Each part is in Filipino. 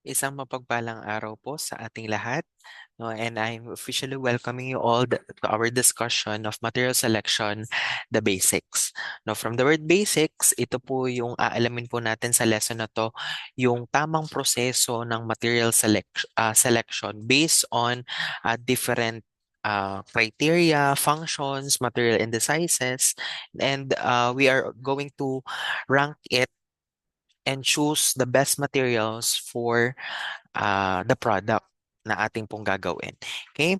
Isang mapagpalang araw po sa ating lahat. No, and I'm officially welcoming you all to our discussion of material selection, the basics. No, from the word basics, ito po yung aalamin po natin sa lesson na to, yung tamang proseso ng selection based on different criteria, functions, material indices, and we are going to rank it and choose the best materials for the product na ating pong gagawin. Okay?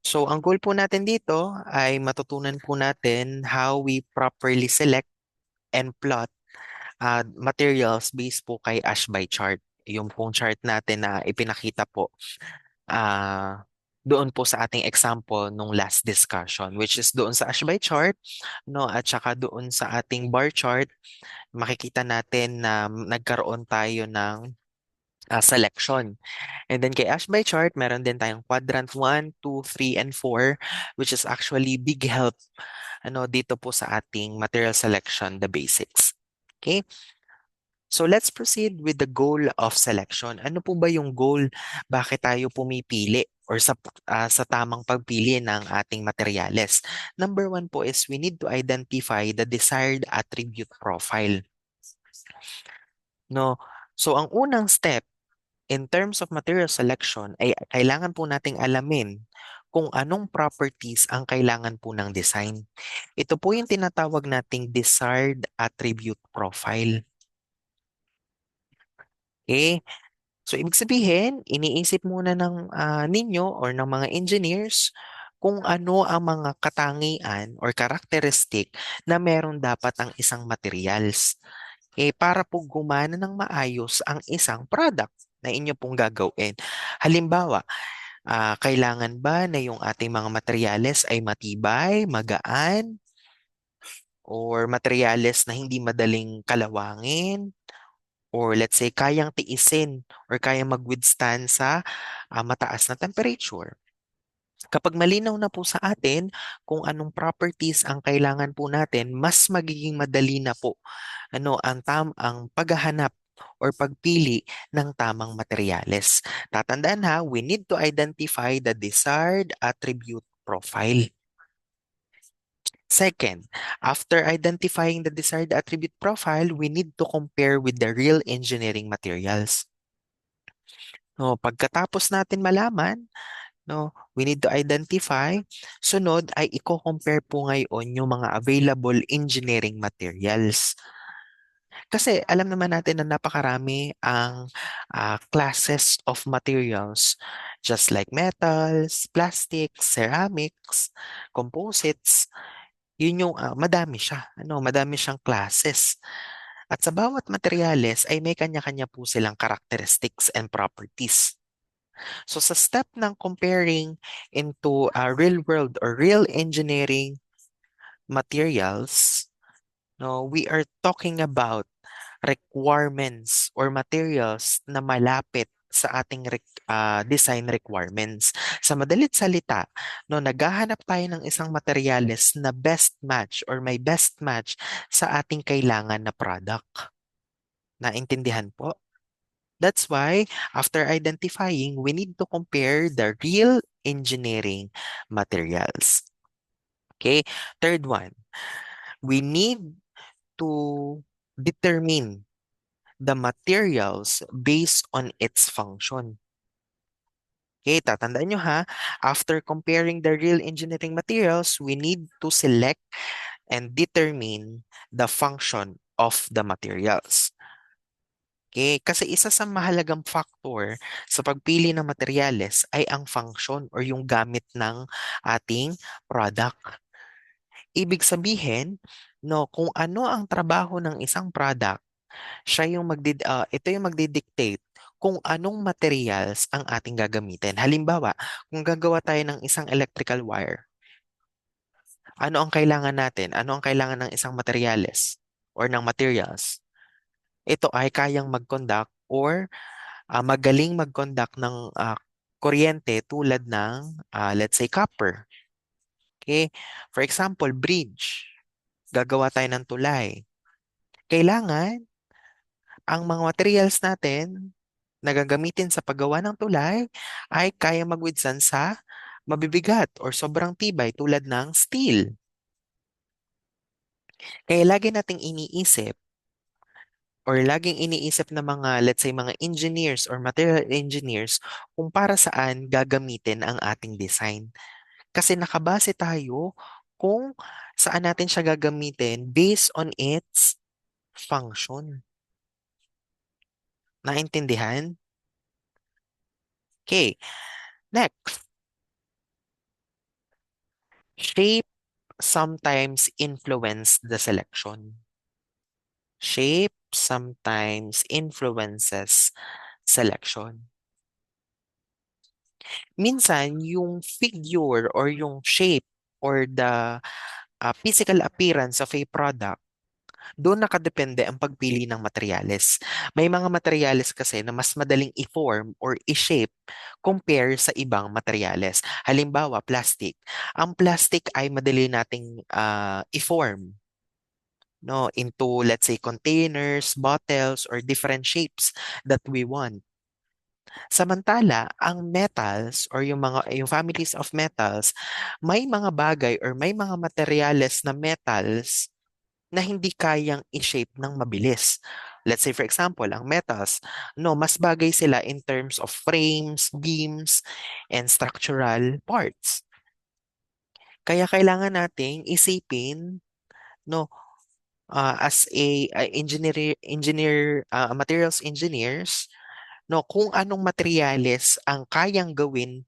So, ang goal po natin dito ay matutunan po natin how we properly select and plot materials based po kay Ash by chart. Yung pong chart natin na ipinakita po ah, doon po sa ating example nung last discussion, which is doon sa Ash by chart, no, at saka doon sa ating bar chart, makikita natin na nagkaroon tayo ng selection. And then kay Ash by chart, meron din tayong quadrant 1, 2, 3, and 4, which is actually big help dito po sa ating material selection, the basics. Okay? So let's proceed with the goal of selection. Ano po ba yung goal? Bakit tayo pumipili or sa tamang pagpili ng ating materyales? Number one po is we need to identify the desired attribute profile. No? So ang unang step in terms of material selection ay kailangan po nating alamin kung anong properties ang kailangan po ng design. Ito po yung tinatawag nating desired attribute profile. Okay? So, ibig sabihin, iniisip muna ng ninyo or ng mga engineers kung ano ang mga katangian or characteristic na meron dapat ang isang materials. Para po gumana ng maayos ang isang product na inyo pong gagawin. Halimbawa, kailangan ba na yung ating mga materyales ay matibay, magaan, or materyales na hindi madaling kalawangin, or let's say kayang tiisin or kayang mag-withstand sa mataas na temperature. Kapag malinaw na po sa atin kung anong properties ang kailangan po natin, mas magiging madali na po ang paghahanap or pagpili ng tamang materyales. Tatandaan ha, we need to identify the desired attribute profile. Second, after identifying the desired attribute profile, we need to compare with the real engineering materials. No, pagkatapos natin malaman, no, we need to identify. Sunod ay i-compare po ngayon yung mga available engineering materials. Kasi alam naman natin na napakarami ang classes of materials just like metals, plastics, ceramics, composites. Yun yung madami siya. Madami siyang classes. At sa bawat materyales ay may kanya-kanya po silang characteristics and properties. So sa step ng comparing into real world or real engineering materials, no, we are talking about requirements or materials na malapit sa ating design requirements. Sa madalit salita, no, naghahanap tayo ng isang materyales na best match or may best match sa ating kailangan na product. Naintindihan po? That's why, after identifying, we need to compare the real engineering materials. Okay? Third one, we need to determine the materials based on its function. Okay, tatandaan nyo ha, after comparing the real engineering materials, we need to select and determine the function of the materials. Okay, kasi isa sa mahalagang factor sa pagpili ng materyales ay ang function or yung gamit ng ating product. Ibig sabihin, no, kung ano ang trabaho ng isang product, ito yung magdidictate kung anong materials ang ating gagamitin. Halimbawa, kung gagawa tayo ng isang electrical wire, ano ang kailangan natin? Ano ang kailangan ng isang materyales or ng materials? Ito ay kayang mag-conduct or magaling mag-conduct ng kuryente tulad ng, let's say, copper. Okay? For example, bridge. Gagawa tayo ng tulay. Kailangan ang mga materials natin na gagamitin sa paggawa ng tulay ay kaya magwithstand sa mabibigat or sobrang tibay tulad ng steel. Kaya lagi nating iniisip or laging iniisip ng mga, let's say, mga engineers or material engineers kung para saan gagamitin ang ating design. Kasi nakabase tayo kung saan natin siya gagamitin based on its function. Naintindihan? Okay, next. Shape sometimes influence the selection. Shape sometimes influences selection. Minsan, yung figure or yung shape or the physical appearance of a product, doon nakadepende ang pagpili ng materyales. May mga materyales kasi na mas madaling i-form or i-shape compare sa ibang materyales. Halimbawa, plastic. Ang plastic ay madali nating i-form, no, into, let's say, containers, bottles, or different shapes that we want. Samantala, ang metals or yung families of metals, may mga bagay or may mga materyales na metals na hindi kayang i-shape ng mabilis. Let's say for example, ang metals, no, mas bagay sila in terms of frames, beams, and structural parts. Kaya kailangan nating isipin, no, as a materials engineers, no, kung anong materyales ang kayang gawin,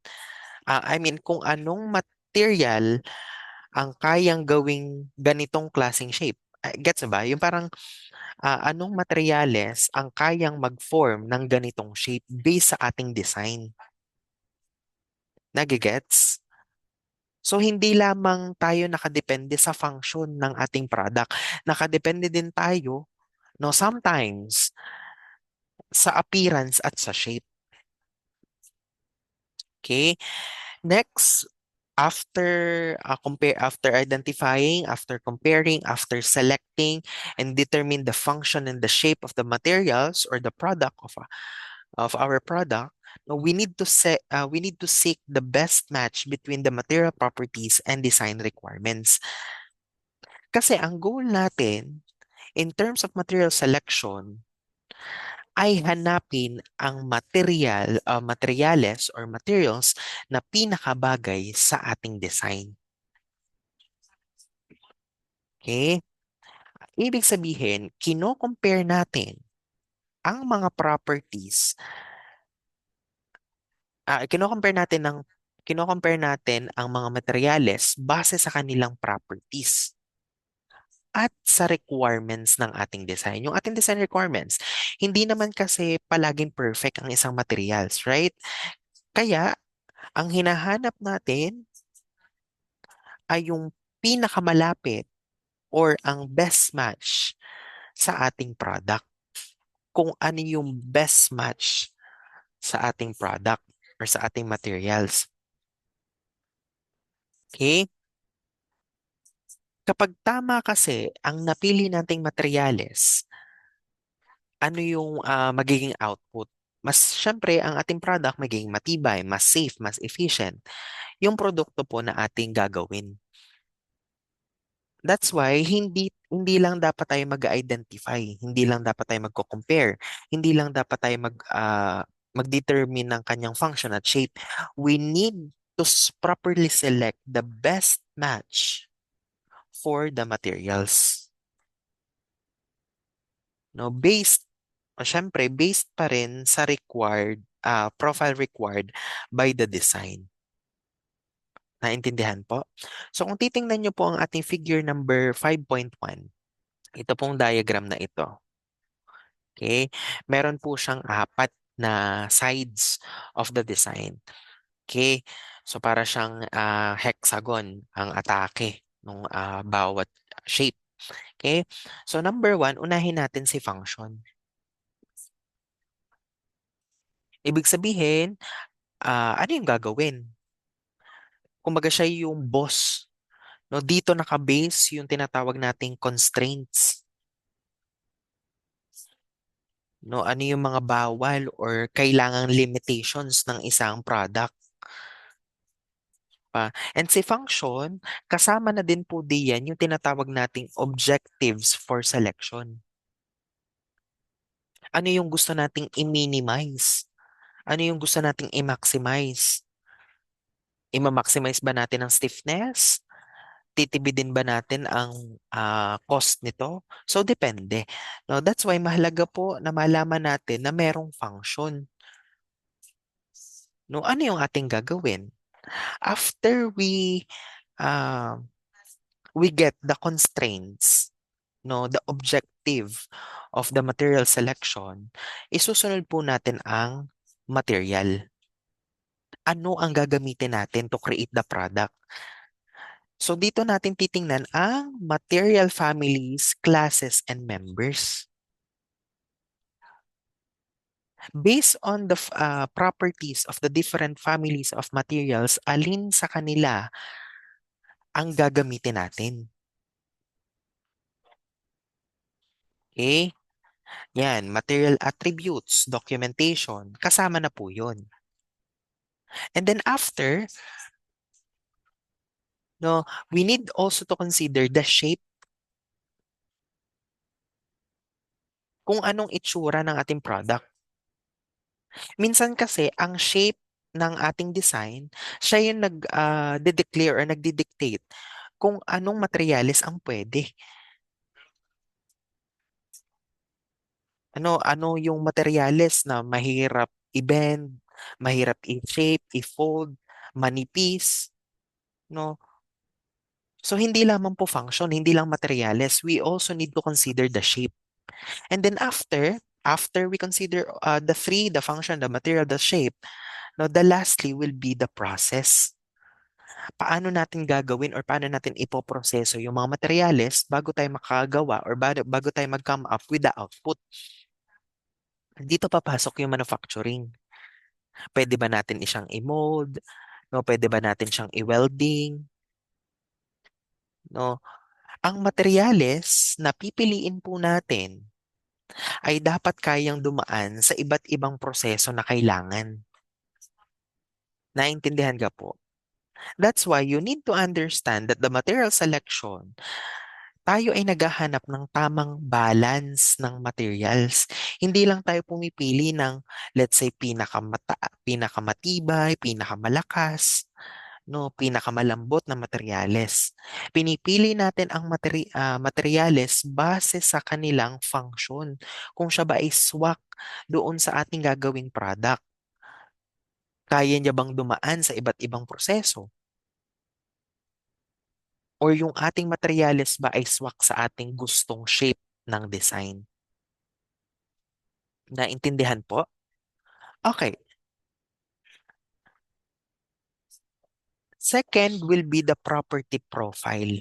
I mean, kung anong material ang kayang gawing ganitong klaseng shape. Gets mo ba? Yung parang anong materyales ang kayang mag-form ng ganitong shape based sa ating design. Nagigets? So, hindi lamang tayo nakadepende sa function ng ating product. Nakadepende din tayo, no, sometimes, sa appearance at sa shape. Okay? Next, after identifying, after comparing, after selecting, and determine the function and the shape of the materials or the product of our product, no, we need to seek the best match between the material properties and design requirements. Kasi ang goal natin in terms of material selection ay hanapin ang materyales or materials na pinakabagay sa ating design. Okay? Ibig sabihin, kino-compare natin ang mga properties, kino-compare natin ang mga materyales base sa kanilang properties at sa requirements ng ating design. Yung ating design requirements, hindi naman kasi palaging perfect ang isang materials, right? Kaya, ang hinahanap natin ay yung pinakamalapit or ang best match sa ating product. Kung ano yung best match sa ating product or sa ating materials. Okay? Kapag tama kasi ang napili nating materyales, ano yung magiging output? Mas syempre, ang ating product magiging matibay, mas safe, mas efficient. Yung produkto po na ating gagawin. That's why hindi lang dapat tayo mag-identify, hindi lang dapat tayo magko-compare, hindi lang dapat tayo mag-determine ng kanyang function at shape. We need to properly select the best match for the materials. No, syempre based pa rin sa profile required by the design. Naintindihan po? So kung titingnan niyo po ang ating figure number 5.1, ito pong diagram na ito. Okay? Meron po siyang apat na sides of the design. Okay? So para siyang hexagon ang atake ng bawat shape. Okay? So number one, unahin natin si function. Ibig sabihin, ano yung gagawin? Kumbaga siya yung boss. No, dito naka-base yung tinatawag nating constraints. No, ano yung mga bawal or kailangang limitations ng isang product pa. And si function, kasama na din po diyan yung tinatawag nating objectives for selection. Ano yung gusto nating i-minimize? Ano yung gusto nating i-maximize? I-maximize ba natin ang stiffness? Titibidin ba natin ang cost nito? So, depende. No, that's why mahalaga po na malaman natin na merong function. No, ano yung ating gagawin? After uh, we get the constraints, no, the objective of the material selection, isusunod po natin ang material. Ano ang gagamitin natin to create the product? So dito natin titingnan ang material families, classes, and members. Based on the properties of the different families of materials, alin sa kanila ang gagamitin natin? Okay? Yan, material attributes, documentation, kasama na po yun. And then after, no, we need also to consider the shape, kung anong itsura ng ating product. Minsan kasi, ang shape ng ating design, siya yung nag-declare or nagdi-dictate kung anong materyales ang pwede. Ano yung materyales na mahirap i-bend, mahirap i-shape, i-fold, manipis, no? So hindi lamang po function, hindi lang materyales, we also need to consider the shape. And then after we consider the three, the function, the material, the shape, now the lastly will be the process. Paano natin gagawin or paano natin ipoproseso yung mga materyales bago tayo makagawa or bago tayo mag-come up with the output. Dito papasok yung manufacturing. Pwede ba natin siyang i-mold? No, pwede ba natin siyang i-welding? No? Ang materyales na pipiliin po natin ay dapat kayang dumaan sa iba't ibang proseso na kailangan. Naintindihan ka po? That's why you need to understand that the material selection, tayo ay naghahanap ng tamang balance ng materials. Hindi lang tayo pumipili ng, let's say, pinakamatibay, pinakamalakas, no, pinakamalambot na materyales. Pinipili natin ang materyales base sa kanilang function. Kung siya ba ay swak doon sa ating gagawing product, kaya niya bang dumaan sa iba't ibang proseso? Or yung ating materyales ba ay swak sa ating gustong shape ng design? Naintindihan po? Okay. Second will be the property profile.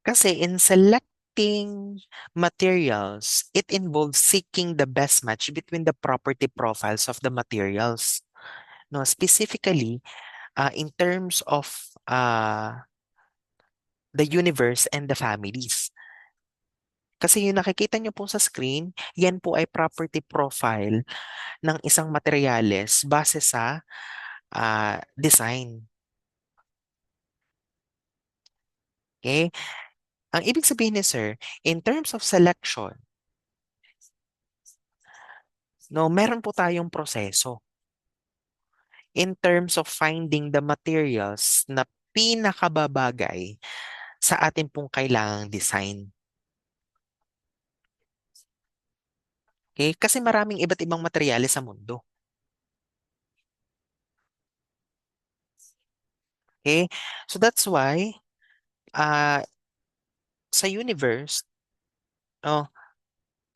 Kasi in selecting materials, it involves seeking the best match between the property profiles of the materials. No, specifically, in terms of the universe and the families. Kasi yung nakikita nyo po sa screen, yan po ay property profile ng isang materyales base sa design. Okay? Ang ibig sabihin ni sir, in terms of selection, no, meron po tayong proseso in terms of finding the materials na pinakababagay sa atin pong kailangang design. Okay? Kasi maraming iba't ibang materyales sa mundo. Okay? So that's why uh, sa universe, oh,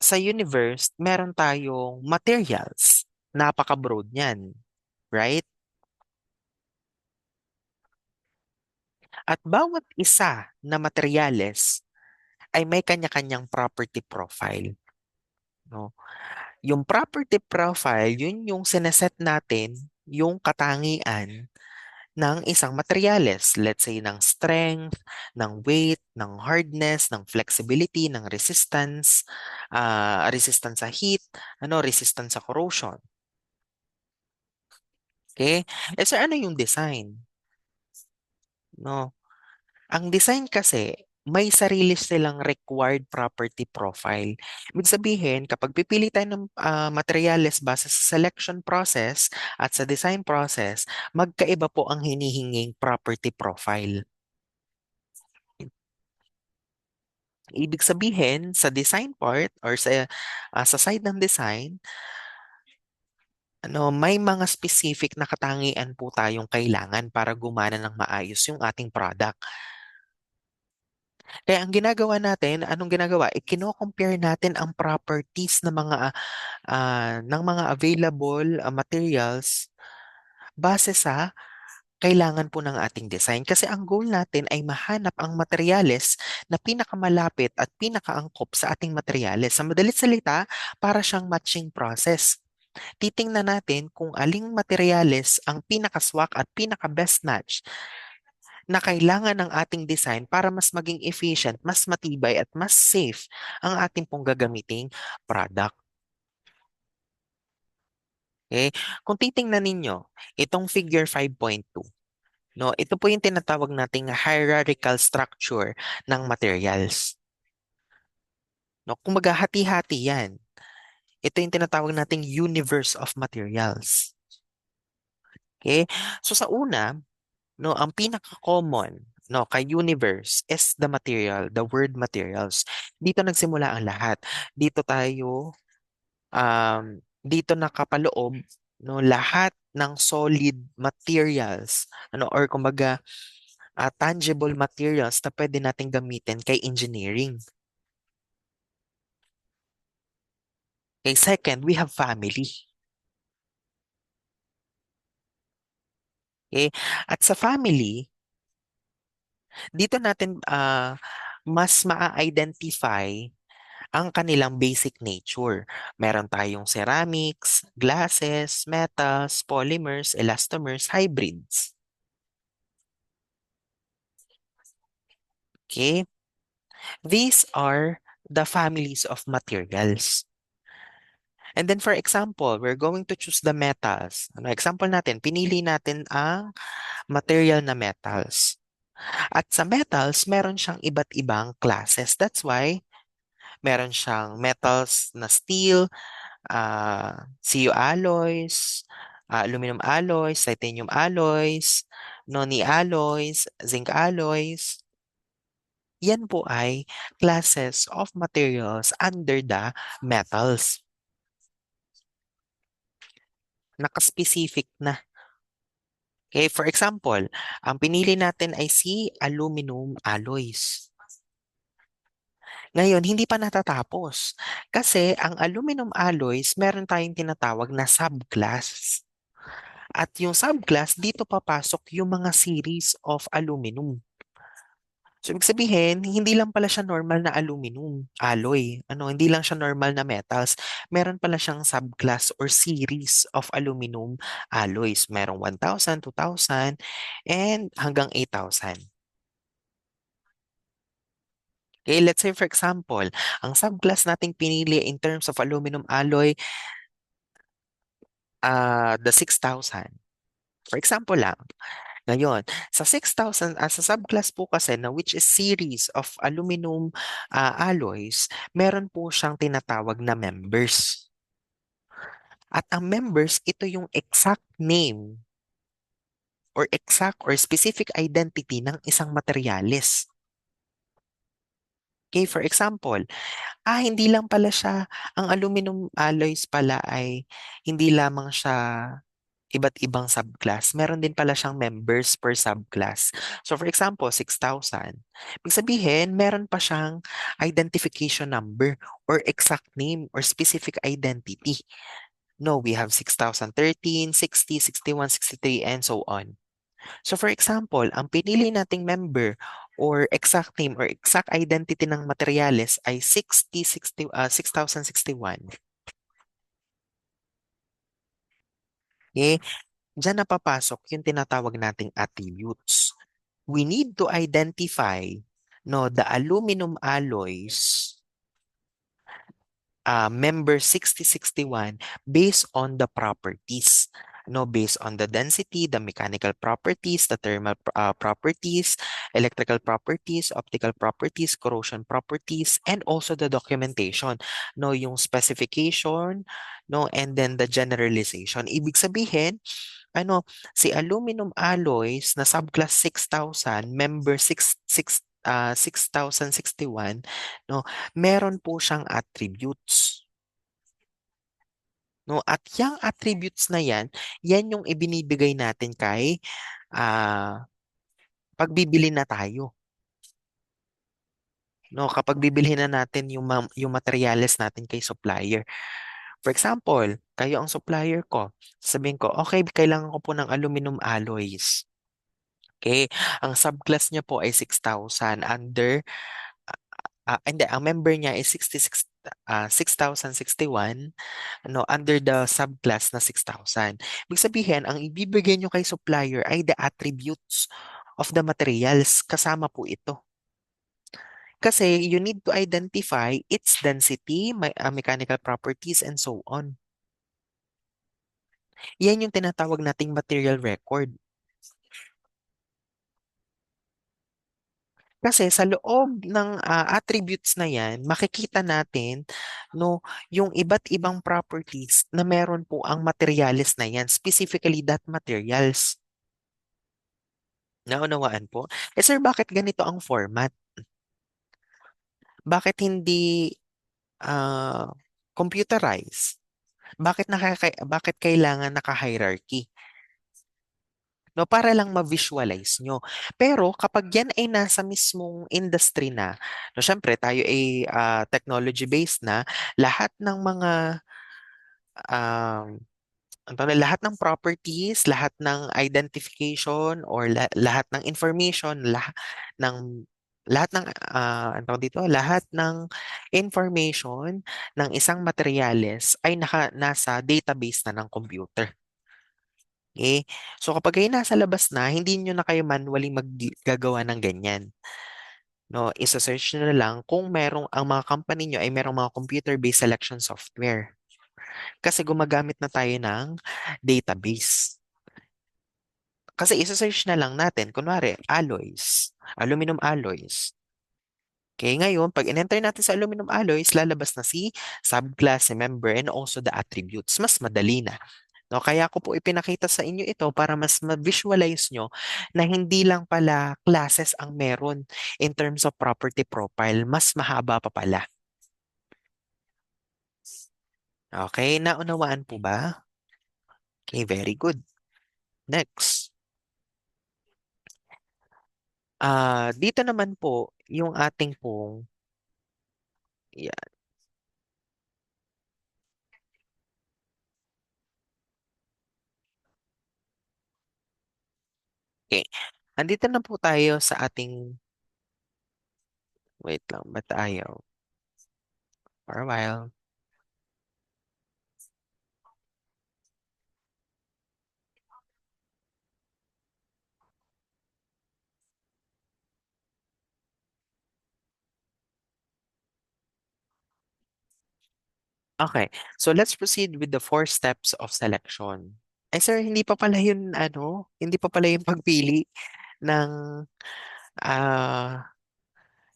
sa universe, meron tayong materials. Napaka-broad niyan, right? At bawat isa na materyales ay may kanya-kanyang property profile. No? Yung property profile, yun yung sineset natin, yung katangian ng isang materyales. Let's say ng strength, ng weight, ng hardness, ng flexibility, ng resistance, resistance sa heat, resistance sa corrosion. Okay? Eh, sir, ano yung design? No? Ang design kasi, may sarili silang required property profile. Ibig sabihin, kapag pipili tayo ng materyales base sa selection process at sa design process, magkaiba po ang hinihinging property profile. Ibig sabihin, sa design part or sa side ng design, may mga specific na katangian po tayong kailangan para gumana ng maayos yung ating product. Kaya ang ginagawa natin, anong ginagawa? Kino-compare natin ang properties ng mga available materials base sa kailangan po ng ating design. Kasi ang goal natin ay mahanap ang materyales na pinakamalapit at pinakaangkop sa ating materyales. Sa madalit salita, para siyang matching process. Titingnan natin kung aling materyales ang pinakaswak at pinaka-best match na kailangan ng ating design para mas maging efficient, mas matibay at mas safe ang ating pong gagamiting product. Okay? Kung titingnan ninyo, itong figure 5.2, no, ito po yung tinatawag nating hierarchical structure ng materials. No, kung maghahati-hati yan, ito yung tinatawag nating universe of materials. Okay? So sa una, no, ang pinaka-common kay universe is the material, the word materials. Dito nagsimula ang lahat. Dito nakapaloob lahat ng solid materials, or kumbaga tangible materials na pwede nating gamitin kay engineering. Okay, second, we have family. Okay? At sa family, dito natin mas maa-identify ang kanilang basic nature. Meron tayong ceramics, glasses, metals, polymers, elastomers, hybrids. Okay? These are the families of materials. And then for example, we're going to choose the metals. Example natin, pinili natin ang material na metals. At sa metals, meron siyang iba't ibang classes. That's why meron siyang metals na steel, CU alloys, aluminum alloys, titanium alloys, noni alloys, zinc alloys. Yan po ay classes of materials under the metals. Nakaspecific na. Okay, for example, ang pinili natin ay si aluminum alloys. Ngayon, hindi pa natatapos. Kasi ang aluminum alloys, meron tayong tinatawag na subclass. At yung subclass, dito papasok yung mga series of aluminum. So, ibig sabihin, hindi lang pala siya normal na aluminum alloy. Hindi lang siya normal na metals. Meron pala siyang subclass or series of aluminum alloys. Merong 1,000, 2,000, and hanggang 8,000. Okay, let's say for example, ang subclass nating pinili in terms of aluminum alloy, the 6,000. For example lang. Ngayon, sa 6,000, sa subclass po kasi na which is series of aluminum alloys, meron po siyang tinatawag na members. At ang members, ito yung exact name or exact or specific identity ng isang materyales. Okay, for example, hindi lang pala siya, ang aluminum alloys pala ay hindi lamang siya iba't ibang subclass. Meron din pala siyang members per subclass. So for example, 6,000. Ibig sabihin, meron pa siyang identification number or exact name or specific identity. No, we have 6,013, 60, 61, 63, and so on. So for example, ang pinili nating member or exact name or exact identity ng materyales ay 6,061. Okay? Diyan na papasok yung tinatawag nating attributes. We need to identify no the aluminum alloys member 6061 based on the properties. No, based on the density, the mechanical properties, the thermal properties, electrical properties, optical properties, corrosion properties, and also the documentation. No, yung specification, no, and then the generalization. Ibig sabihin, ano, si aluminum alloys na subclass 6000, member 6061, no, meron po siyang attributes. No, at yung attributes na yan, yan yung ibinibigay natin kay pagbibili na tayo. No, kapag bibilhin na natin yung materials natin kay supplier. For example, kayo ang supplier ko. Sabihin ko, okay, kailangan ko po ng aluminum alloys. Okay, ang subclass niya po ay 6,000 under, hindi, ang member niya is 6,061, ano, under the subclass na 6,000. Ibig sabihin, ang ibibigay nyo kay supplier ay the attributes of the materials. Kasama po ito. Kasi you need to identify its density, mechanical properties, and so on. Yan yung tinatawag nating material record. Kasi sa loob ng attributes na yan, makikita natin no, yung iba't ibang properties na meron po ang materials na yan, specifically that materials. Naunawaan po? Eh sir, bakit ganito ang format? Bakit hindi ah, computerized? Bakit kailangan naka-hierarchy? No, para lang ma-visualize nyo. Pero kapag yan ay nasa mismong industry na, no, syempre tayo ay technology-based na, lahat ng mga um, lahat ng properties, lahat ng identification or lahat ng information, ng lahat ng ano tawag dito, lahat ng information ng isang materyales ay nasa database na ng computer. Okay? So kapag kayo nasa labas na, hindi nyo na kayo manually maggagawa ng ganyan. No, isa-search nyo na lang kung merong ang mga company nyo ay merong mga computer-based selection software. Kasi gumagamit na tayo ng database. Kasi isa-search na lang natin, kunwari, alloys, aluminum alloys. Okay, ngayon, pag in-enter natin sa aluminum alloys, lalabas na si subclass, si member, and also the attributes. Mas madali na. No, kaya ko po ipinakita sa inyo ito para mas ma-visualize nyo na hindi lang pala classes ang meron in terms of property profile, mas mahaba pa pala. Okay, naunawaan po ba? Okay, very good. Next. Dito naman po, yung ating pong, yeah, okay. Andito na po tayo sa ating, wait lang, ba't ayaw? For a while. Okay, so let's proceed with the four steps of selection. Ay sir, hindi pa pala yun, ano, hindi pa pala yung pagpili ng, ah,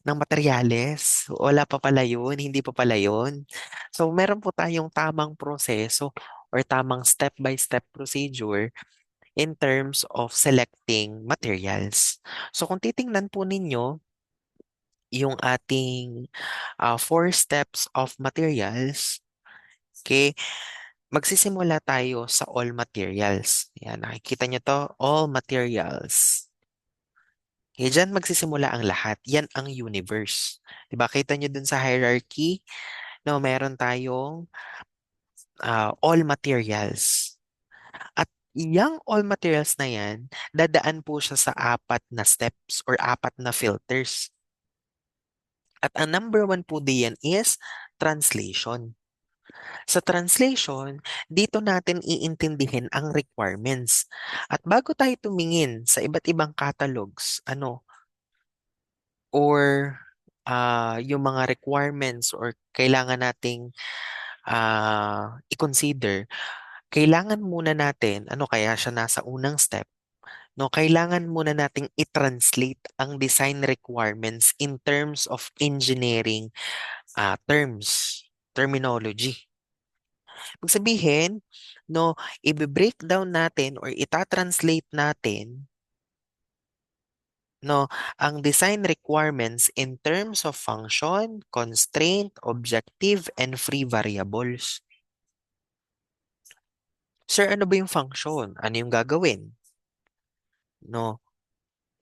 ng materyales. Wala pa pala yun, hindi pa pala yun. So meron po tayong tamang proseso or tamang step-by-step procedure in terms of selecting materials. So kung titingnan po ninyo, yung ating four steps of materials, okay, magsisimula tayo sa all materials. Yan, nakikita nyo to, all materials. Okay, dyan magsisimula ang lahat. Yan ang universe. Diba? Kita nyo dun sa hierarchy, no, meron tayong all materials. At yung all materials na yan, dadaan po siya sa apat na steps or apat na filters. At ang number one po diyan is translation. Sa translation, dito natin iintindihin ang requirements. At bago tayo tumingin sa iba't ibang catalogs, or yung mga requirements or kailangan nating i-consider, kailangan muna natin, ano kaya siya nasa unang step, no? Kailangan muna nating i-translate ang design requirements in terms of engineering terminology. Ibig sabihin, no, i-breakdown natin or ita-translate natin, no, ang design requirements in terms of function, constraint, objective, and free variables. Sir, ano ba yung function? Ano yung gagawin? No,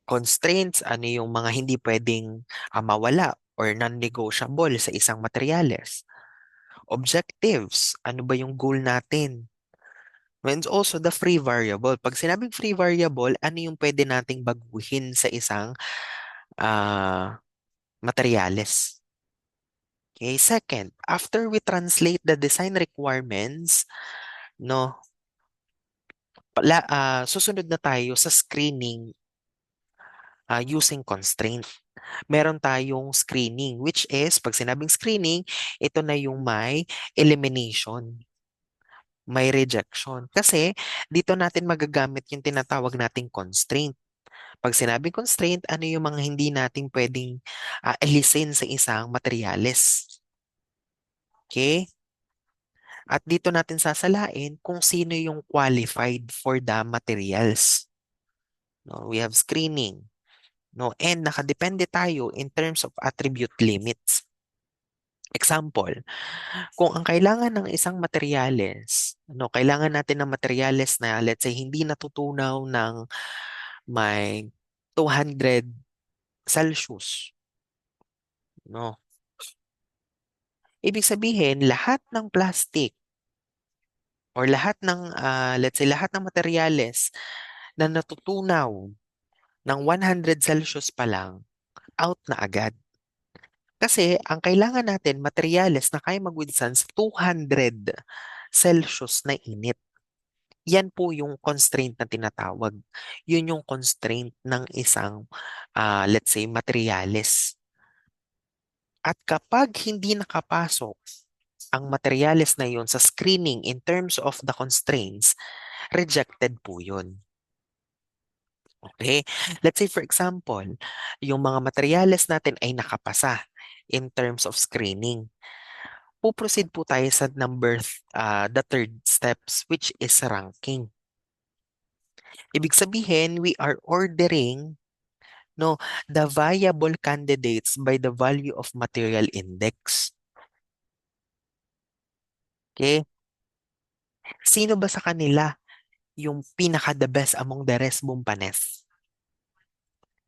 constraints, ano yung mga hindi pwedeng mawala or non-negotiable sa isang materyales? Objectives, ano ba yung goal natin? And also the free variable. Pag sinabing free variable, ano yung pwede nating baguhin sa isang materyales? Okay, second, after we translate the design requirements, no, susunod na tayo sa screening using constraint. Meron tayong screening, which is, pag sinabing screening, ito na yung may elimination, may rejection. Kasi dito natin magagamit yung tinatawag nating constraint. Pag sinabing constraint, ano yung mga hindi natin pwedeng alisin sa isang materyales? Okay? At dito natin sasalain kung sino yung qualified for the materials. No, we have screening. No, and nakadepende tayo in terms of attribute limits. Example, kung ang kailangan ng isang materyales, no, kailangan natin ng materyales na let's say hindi natutunaw ng may 200 Celsius, no. Ibig sabihin, lahat ng plastic or lahat ng let's say lahat ng materyales na natutunaw ng 100 Celsius pa lang, out na agad. Kasi ang kailangan natin, materyales na kaya mag-withstand sa 200 Celsius na init. Yan po yung constraint na tinatawag. Yun yung constraint ng isang, let's say, materyales. At kapag hindi nakapasok ang materyales na yun sa screening in terms of the constraints, rejected po yun. Okay? Let's say for example, yung mga materyales natin ay nakapasa in terms of screening. Puproceed po tayo sa the third steps, which is ranking. Ibig sabihin, we are ordering, no, the viable candidates by the value of material index. Okay? Sino ba sa kanila yung pinaka-the best among the rest bumpanes?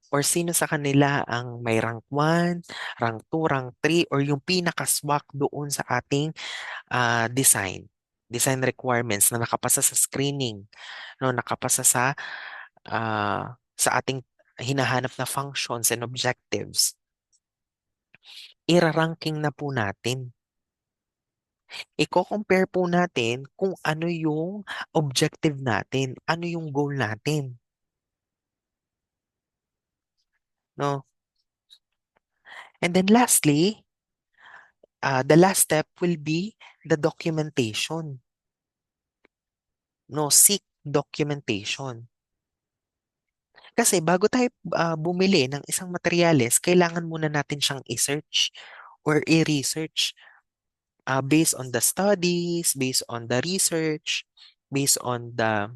Or sino sa kanila ang may rank 1, rank 2, rank 3, or yung pinaka-swak doon sa ating design requirements na nakapasa sa screening, no, nakapasa sa ating hinahanap na functions and objectives. Ira-ranking na po natin. Iko-compare po natin kung ano yung objective natin, ano yung goal natin, no? And then lastly, the last step will be the documentation. No, seek documentation. Kasi bago tayo bumili ng isang materyales, kailangan muna natin siyang i-search or i-research based on the studies, based on the research, based on the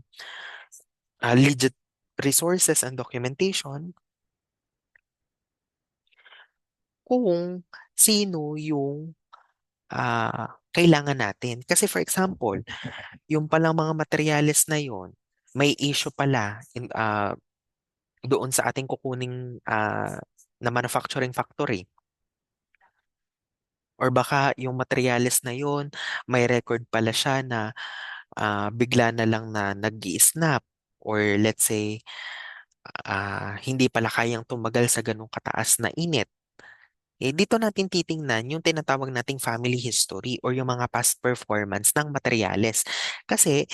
legit resources and documentation, kung sino yung kailangan natin. Kasi for example, yung palang mga materyales na yon, may issue pala doon sa ating kukuning na manufacturing factory. Or baka yung materyales na yon, may record pala siya na bigla na lang na nag-i-snap, or let's say hindi pala kayang tumagal sa ganong kataas na init. Dito natin titingnan yung tinatawag nating family history or yung mga past performance ng materyales. Kasi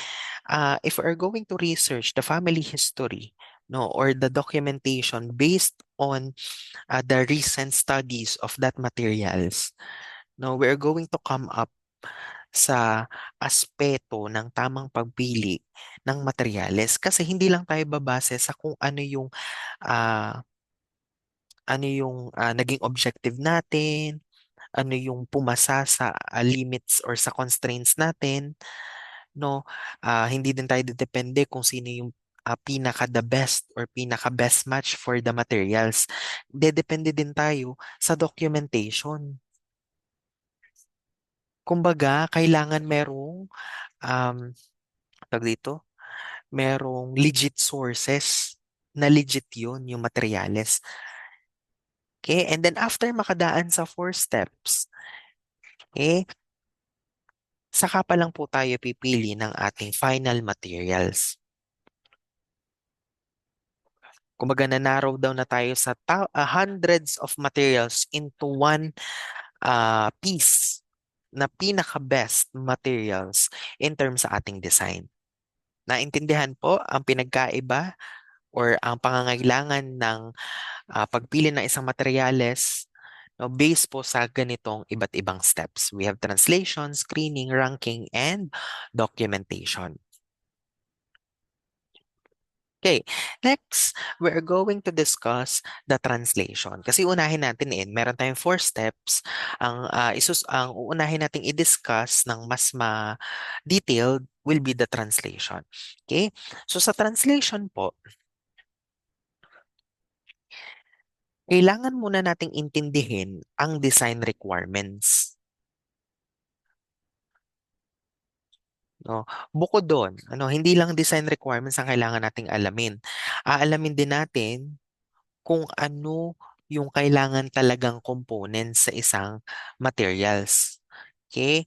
if we're going to research the family history, no, or the documentation based on the recent studies of that materials, no, we're going to come up sa aspeto ng tamang pagpili ng materyales kasi hindi lang tayo babase sa kung ah, naging objective natin, ano yung pumasa sa limits or sa constraints natin, no? Hindi din tayo depende kung sino yung pinaka the best or pinaka best match for the materials. Dedepende din tayo sa documentation. Kumbaga, kailangan um, tawag dito, merong legit sources na legit yun, yung materials. Okay? And then after makadaan sa 4 steps, okay, saka pa lang po tayo pipili ng ating final materials. Kumbaga na-narrow down na tayo sa hundreds of materials into one piece na pinaka-best materials in terms sa ating design. Naintindihan po ang pinagkaiba or ang pangangailangan ng pagpili ng isang materyales, no, based po sa ganitong iba't ibang steps. We have translation, screening, ranking, and documentation. Okay, next, we're going to discuss the translation. Kasi unahin natin meron tayong 4 steps. Ang uunahin nating i-discuss ng mas ma-detailed will be the translation. Okay? So sa translation po, kailangan muna nating intindihin ang design requirements. No? Bukod doon, hindi lang design requirements ang kailangan nating alamin. Aalamin din natin kung ano yung kailangan talagang components sa isang materials. Okay?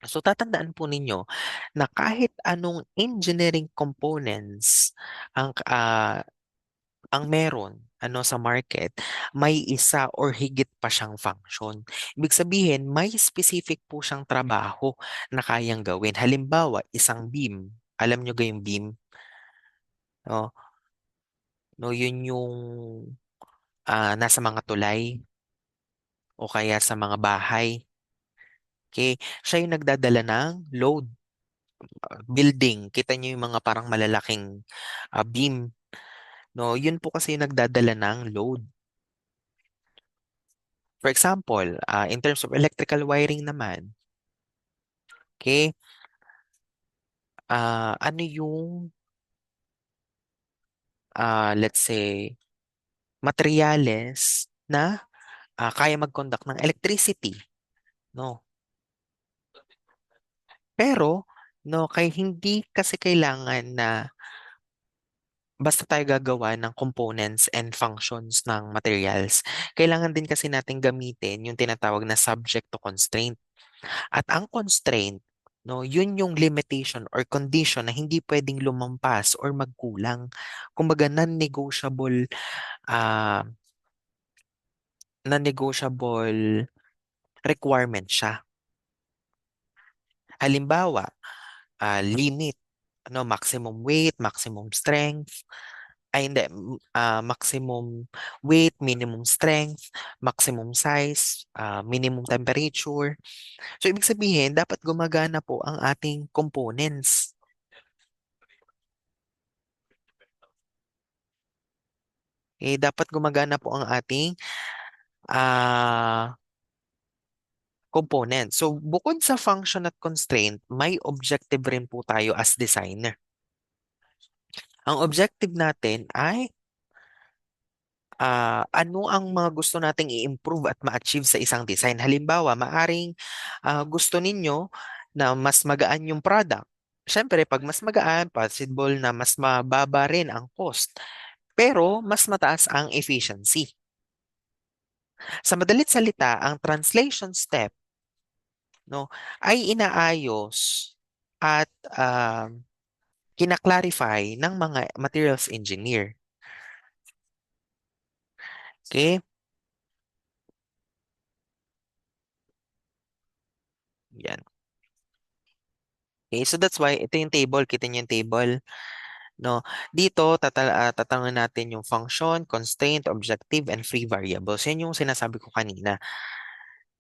So tatandaan po ninyo na kahit anong engineering components ang ang meron sa market, may isa or higit pa siyang function. Ibig sabihin, may specific po siyang trabaho na kayang gawin. Halimbawa, isang beam. Alam nyo yung beam? No, no, yun yung nasa mga tulay o kaya sa mga bahay. Okay? Siya yung nagdadala ng load. Building. Kita nyo yung mga parang malalaking beam. No, yun po kasi yung nagdadala ng load. For example, in terms of electrical wiring naman, okay, ano yung, let's say, materyales na kaya mag-conduct ng electricity, no? Pero, no, kay hindi kasi kailangan na basta tayo gagawa ng components and functions ng materials. Kailangan din kasi natin gamitin yung tinatawag na subject to constraint. At ang constraint, no, yun yung limitation or condition na hindi pwedeng lumampas or magkulang. Kumbaga, ah, non-negotiable requirement siya. Halimbawa, limit, maximum weight, maximum strength, hindi, maximum weight, minimum strength, maximum size, minimum temperature. So, ibig sabihin, dapat gumagana po ang ating components. Dapat gumagana po ang ating ah, components. So, bukod sa function at constraint, may objective rin po tayo as designer. Ang objective natin ay ano ang mga gusto nating i-improve at ma-achieve sa isang design. Halimbawa, maaring gusto ninyo na mas magaan yung product. Siyempre, pag mas magaan, possible na mas mababa rin ang cost. Pero, mas mataas ang efficiency. Sa madalit salita, ang translation step, no, ay inaayos at kina-clarify ng mga materials engineer. Okay? Yan. Okay, so that's why ito yung table, kita niyo yung table, no? Dito tatanungin natin yung function, constraint, objective, and free variables. Yan yung sinasabi ko kanina,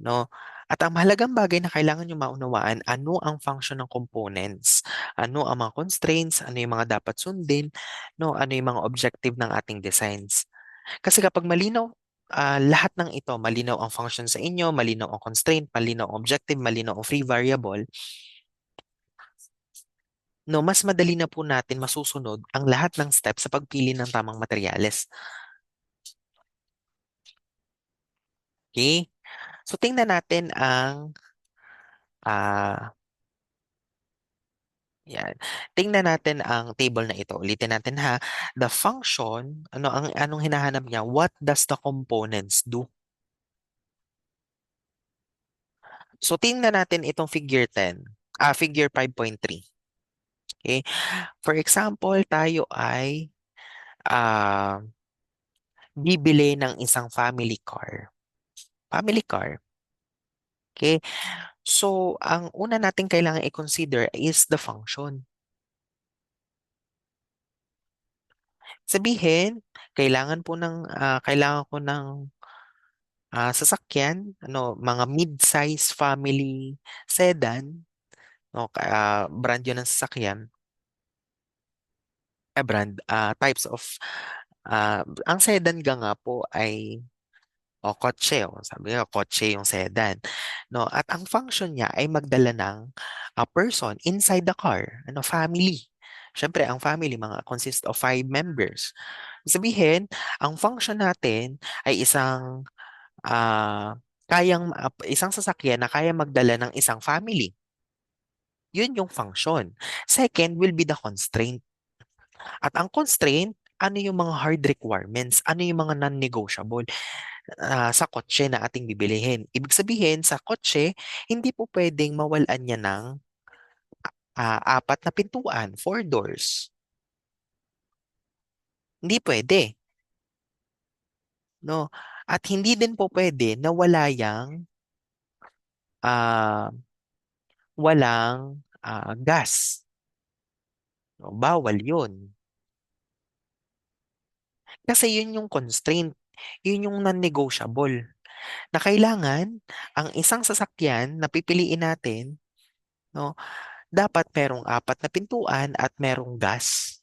no? At ang mahalagang bagay na kailangan nyo maunawaan, ano ang function ng components, ano ang mga constraints, ano yung mga dapat sundin, no? Ano yung mga objective ng ating designs. Kasi kapag malinaw, lahat ng ito, malinaw ang function sa inyo, malinaw ang constraint, malinaw ang objective, malinaw ang free variable, no, mas madali na po natin masusunod ang lahat ng steps sa pagpili ng tamang materyales. Okay? So tingnan natin ang ah yan. Tingnan natin ang table na ito. Ulitin natin ha. The function, anong hinahanap niya? What does the components do? So tingnan natin itong figure 10. Figure 5.3. Okay? For example, tayo ay ah bibili ng isang family car. Family car. Okay? So, ang una natin kailangan i-consider is the function. Sabihin, kailangan ko ng sasakyan, mga mid-size family sedan, no, brand yun ng sasakyan, types of, ang sedan nga po ay kotse, sabi nga, kotse yung sedan. No? At ang function niya ay magdala ng a person inside the car, family. Siyempre, ang family, consist of 5 members. Sabihin, ang function natin ay isang sasakyan na kaya magdala ng isang family. Yun yung function. Second will be the constraint. At ang constraint, ano yung mga hard requirements? Ano yung mga non-negotiable sa kotse na ating bibilihin? Ibig sabihin, sa kotse, hindi po pwedeng mawalan niya ng 4 na pintuan, 4 doors. Hindi pwede, no? At hindi din po pwede na ah, walang gas. No? Bawal yun. Kasi yun yung constraint. Yun yung non-negotiable. Na kailangan, ang isang sasakyan na pipiliin natin, no, dapat merong 4 na pintuan at merong gas.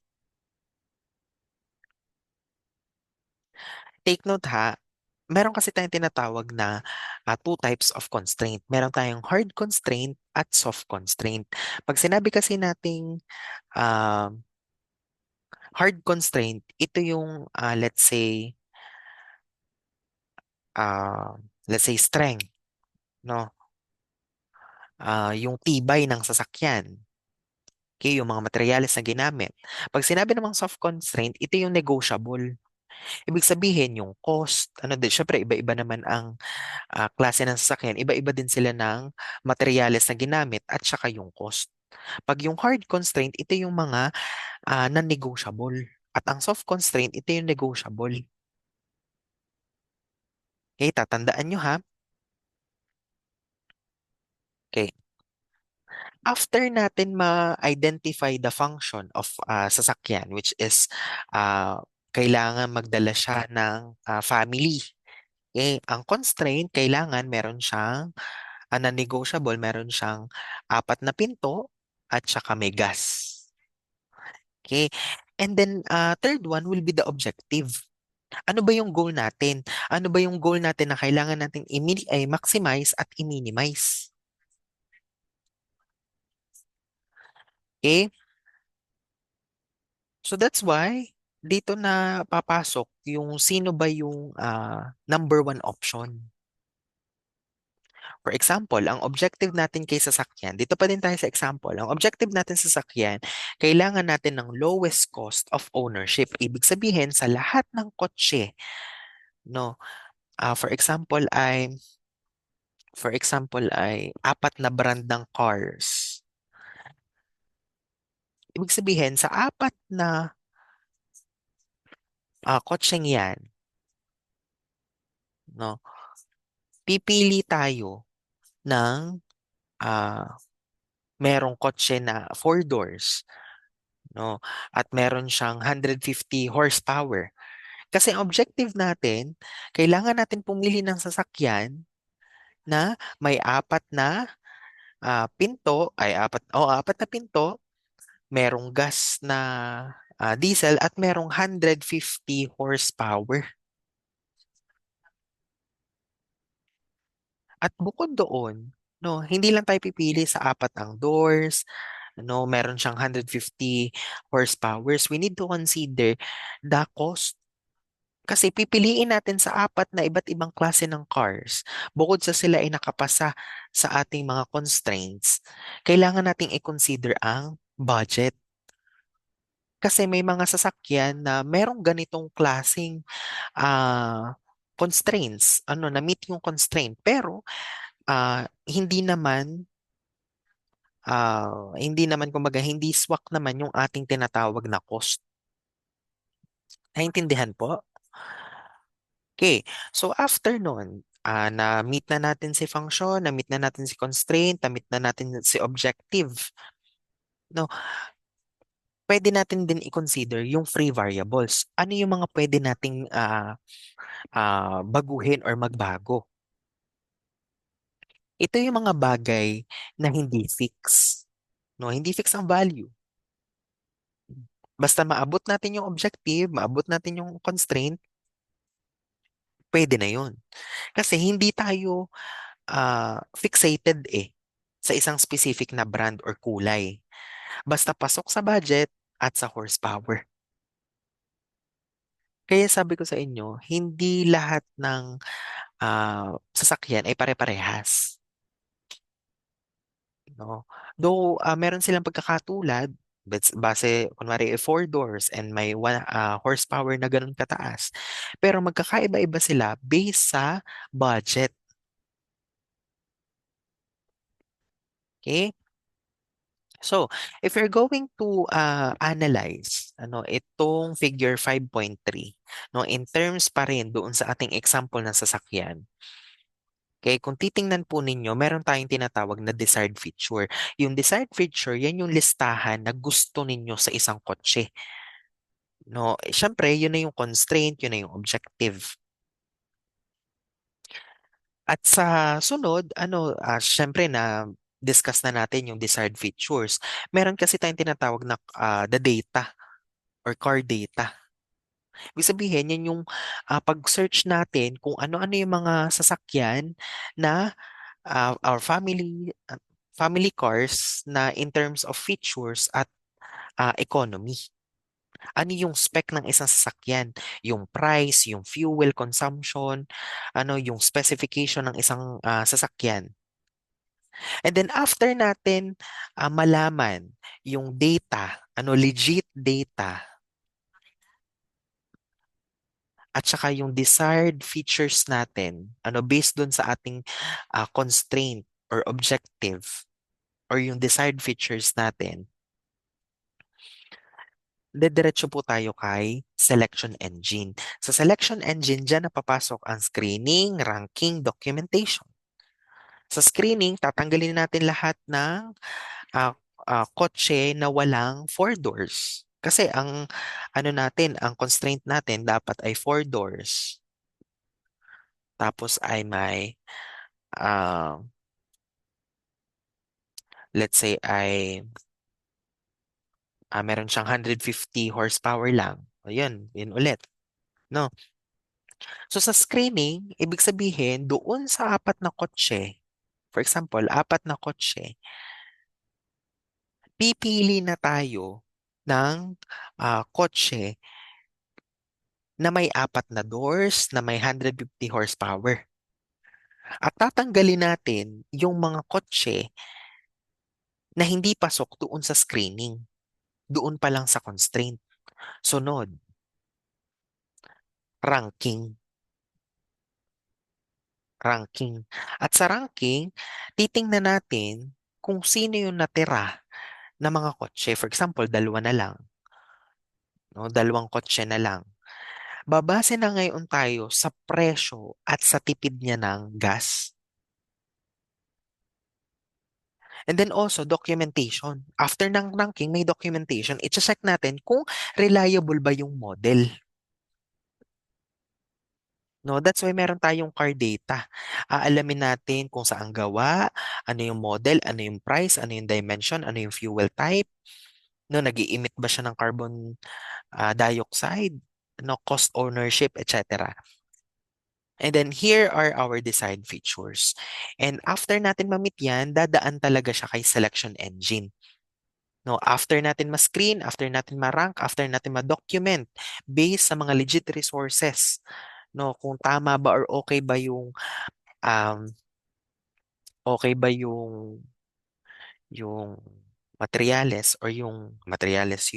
Take note ha, meron kasi tayong tinatawag na 2 types of constraint. Meron tayong hard constraint at soft constraint. Pag sinabi kasi nating ah, hard constraint, ito yung uh, let's say strength, no? Yung tibay ng sasakyan. Okay, yung mga materyales na ginamit. Pag sinabi namang soft constraint, ito yung negotiable. Ibig sabihin, yung cost, syempre iba-iba naman ang klase ng sasakyan, iba-iba din sila ng materyales na ginamit at saka yung cost. Pag yung hard constraint, ito yung mga non-negotiable. At ang soft constraint, ito yung negotiable. Okay, tatandaan nyo ha. Okay. After natin ma-identify the function of sasakyan, which is kailangan magdala siya ng family. Okay? Ang constraint, kailangan meron siyang non-negotiable, meron siyang 4 na pinto at saka may gas. Okay? And then, third one will be the objective. Ano ba yung goal natin? Ano ba yung goal natin na kailangan natin maximize at i-minimize? Okay? So that's why dito na papasok yung sino ba yung number one option. For example, ang objective natin kay sasakyan, dito pa din tayo sa example, ang objective natin sa sasakyan, kailangan natin ng lowest cost of ownership. Ibig sabihin, sa lahat ng kotse, no, for example ay 4 na brand ng cars. Ibig sabihin, sa 4 na kotseng yan, no, pipili tayo ng ah, merong kotse na four doors, no? At meron siyang 150 horsepower. Kasi ang objective natin, kailangan natin pumili ng sasakyan na may apat na pinto, ay apat na pinto, merong gas na diesel at merong 150 horsepower. At bukod doon, no, hindi lang tayo pipili sa apat ang doors, no, meron siyang 150 horsepowers. We need to consider the cost. Kasi pipiliin natin sa apat na iba't ibang klase ng cars. Bukod sa sila ay nakapasa sa ating mga constraints, kailangan nating i-consider ang budget. Kasi may mga sasakyan na merong ganitong klasing constraints, na meet yung constraint. Pero hindi naman, kumbaga, hindi swak naman yung ating tinatawag na cost. Naintindihan po? Okay. So after nun, na-meet na natin si function, na-meet na natin si constraint, na-meet na natin si objective. No, pwede natin din i-consider yung free variables. Ano yung mga pwede nating baguhin or magbago? Ito yung mga bagay na hindi fix. No, hindi fix ang value. Basta maabot natin yung objective, maabot natin yung constraint, pwede na yun. Kasi hindi tayo fixated sa isang specific na brand or kulay. Basta pasok sa budget at sa horsepower. Kaya sabi ko sa inyo, hindi lahat ng sasakyan ay pare-parehas. No? Though meron silang pagkakatulad, base, kunwari, four doors and may horsepower na ganun kataas. Pero magkakaiba-iba sila based sa budget. Okay? So, if you're going to analyze itong figure 5.3, no, in terms pa rin doon sa ating example ng sasakyan. Okay, kung titingnan po ninyo, meron tayong tinatawag na desired feature. Yung desired feature, yan yung listahan na gusto ninyo sa isang kotse. No, syempre, yun na yung constraint, yun na yung objective. At sa sunod, syempre na discuss na natin yung desired features. Meron kasi tayong tinatawag na the data or car data. Ibig sabihin, yan yung pag-search natin kung ano-ano yung mga sasakyan na our family cars na in terms of features at economy. Ano yung spec ng isang sasakyan? Yung price, yung fuel consumption, yung specification ng isang sasakyan. And then after natin malaman yung data, legit data, at saka yung desired features natin, based dun sa ating constraint or objective, or yung desired features natin, dediretso po tayo kay selection engine. Sa selection engine, dyan napapasok ang screening, ranking, documentation. Sa screening, tatanggalin natin lahat ng ah, kotse na walang four doors. Kasi ang constraint natin dapat ay four doors. Tapos ay may, ah, let's say meron siyang 150 horsepower lang. Ayun, yun ulit. No? So sa screening, ibig sabihin, doon sa apat na kotse, for example, apat na kotse, pipili na tayo ng kotse na may apat na doors, na may 150 horsepower. At tatanggalin natin yung mga kotse na hindi pasok doon sa screening. Doon pa lang sa constraint. Sunod, ranking. Ranking. At sa ranking, titingnan natin kung sino yung natira na mga kotse. For example, dalawa na lang. No? Dalawang kotse na lang. Babase na ngayon tayo sa presyo at sa tipid niya ng gas. And then also documentation. After ng ranking, may documentation. I-check natin kung reliable ba yung model. No, that's why meron tayong car data. Aalamin natin kung saan gawa, ano yung model, ano yung price, ano yung dimension, ano yung fuel type, no, nag-i-emit ba siya ng carbon dioxide, no, cost ownership, etc. And then here are our design features. And after natin ma-meet yan, dadaan talaga siya kay selection engine. No, after natin ma-screen, after natin ma-rank, after natin ma-document based sa mga legit resources, no, kung tama ba or um okay ba yung materyales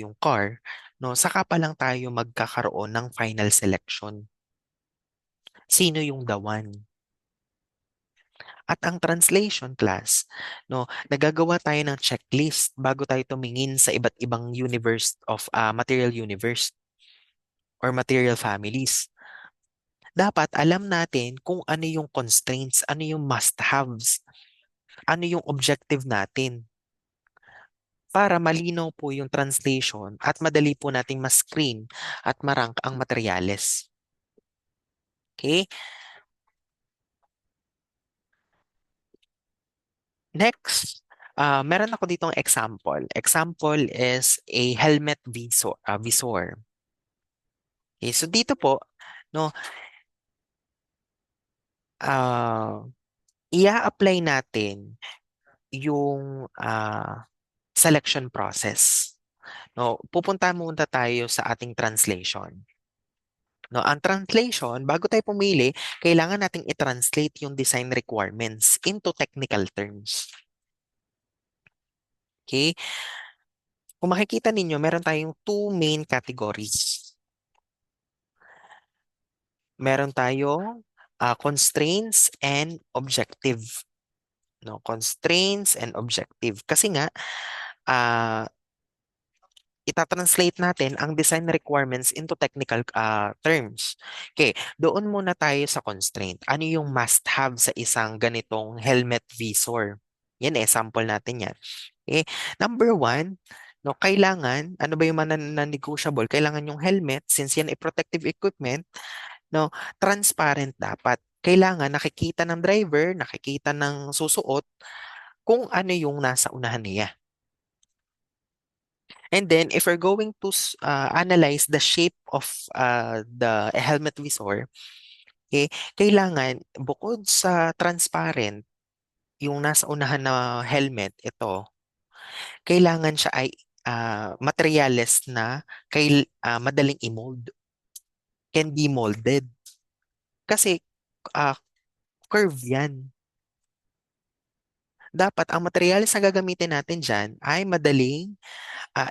yung car, no, saka pa lang tayo magkakaroon ng final selection. Sino yung the one? At ang translation class, no, nagagawa tayo ng checklist bago tayo tumingin sa iba't ibang universe of material universe or material families. Dapat alam natin kung ano yung constraints, ano yung must-haves, ano yung objective natin para malinaw po yung translation at madali po nating ma-screen at ma-rank ang materyales. Okay? Next, meron ako ditong example. Example is a helmet visor. Okay, so dito po, no, uh, ia-apply natin yung selection process. No, pupunta muna tayo sa ating translation. No, ang translation, bago tayo pumili, kailangan nating i-translate yung design requirements into technical terms. Okay? Kung makikita ninyo, meron tayong two main categories. Meron tayong constraints and objective. No, constraints and objective. Kasi nga, ah, itatranslate natin ang design requirements into technical terms. Okay, doon muna tayo sa constraint. Ano yung must-have sa isang ganitong helmet visor? Yan, sample natin yan. Okay, number one, no, kailangan, ano ba yung mga non-negotiable? Kailangan yung helmet, since yan ay protective equipment, no, transparent dapat. Kailangan nakikita ng driver, nakikita ng susuot, kung ano yung nasa unahan niya. And then, if we're going to analyze the shape of the helmet visor, okay, kailangan, bukod sa transparent, yung nasa unahan na helmet, ito, kailangan siya ay materyales na madaling i-mold, can be molded. Kasi uh, curve yan. Dapat ang materyales na gagamitin natin dyan ay madaling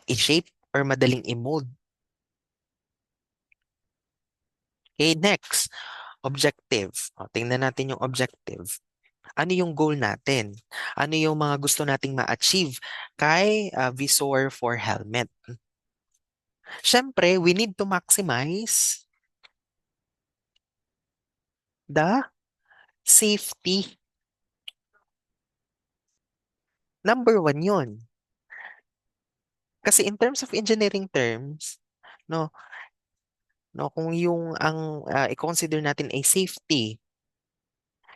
i-shape or madaling i-mold. Okay, next, objective. O, tingnan natin yung objective. Ano yung goal natin? Ano yung mga gusto nating ma-achieve kay visor for helmet? Siyempre, we need to maximize the safety. Number one yun. Kasi in terms of engineering terms, no, no, kung yung ang i-consider natin ay safety,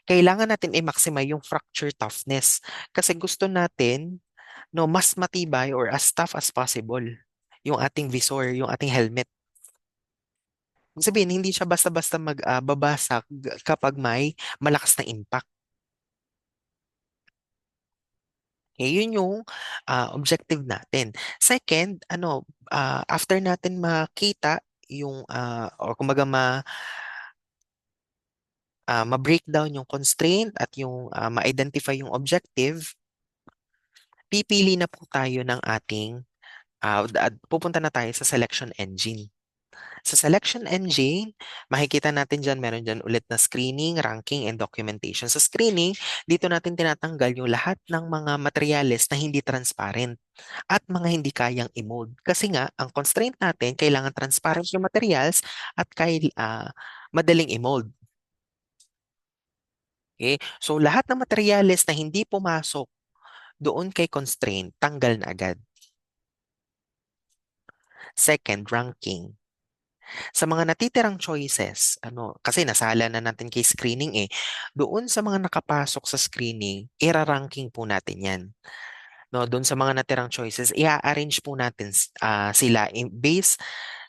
kailangan natin i-maximize yung fracture toughness. Kasi gusto natin, no, mas matibay or as tough as possible yung ating visor, yung ating helmet. Ibig sabihin, hindi siya basta-basta magbabasag kapag may malakas na impact. Okay, yun yung objective natin. Second, after natin makita yung, or kumbaga ma-breakdown yung constraint at yung ma-identify yung objective, pipili na po tayo ng ating, pupunta na tayo sa selection engine. Sa selection engine, makikita natin dyan, meron dyan ulit na screening, ranking, and documentation. Sa screening, dito natin tinatanggal yung lahat ng mga materyales na hindi transparent at mga hindi kayang i-mold. Kasi nga, ang constraint natin, kailangan transparent yung materials at madaling i-mold. Okay? So, lahat ng materyales na hindi pumasok Doon kay constraint, tanggal na agad. Second, ranking. Sa mga natitirang choices, kasi nasala na natin kay screening eh. Doon sa mga nakapasok sa screening, ira-ranking po natin 'yan. No, doon sa mga natirang choices, i-arrange po natin sila based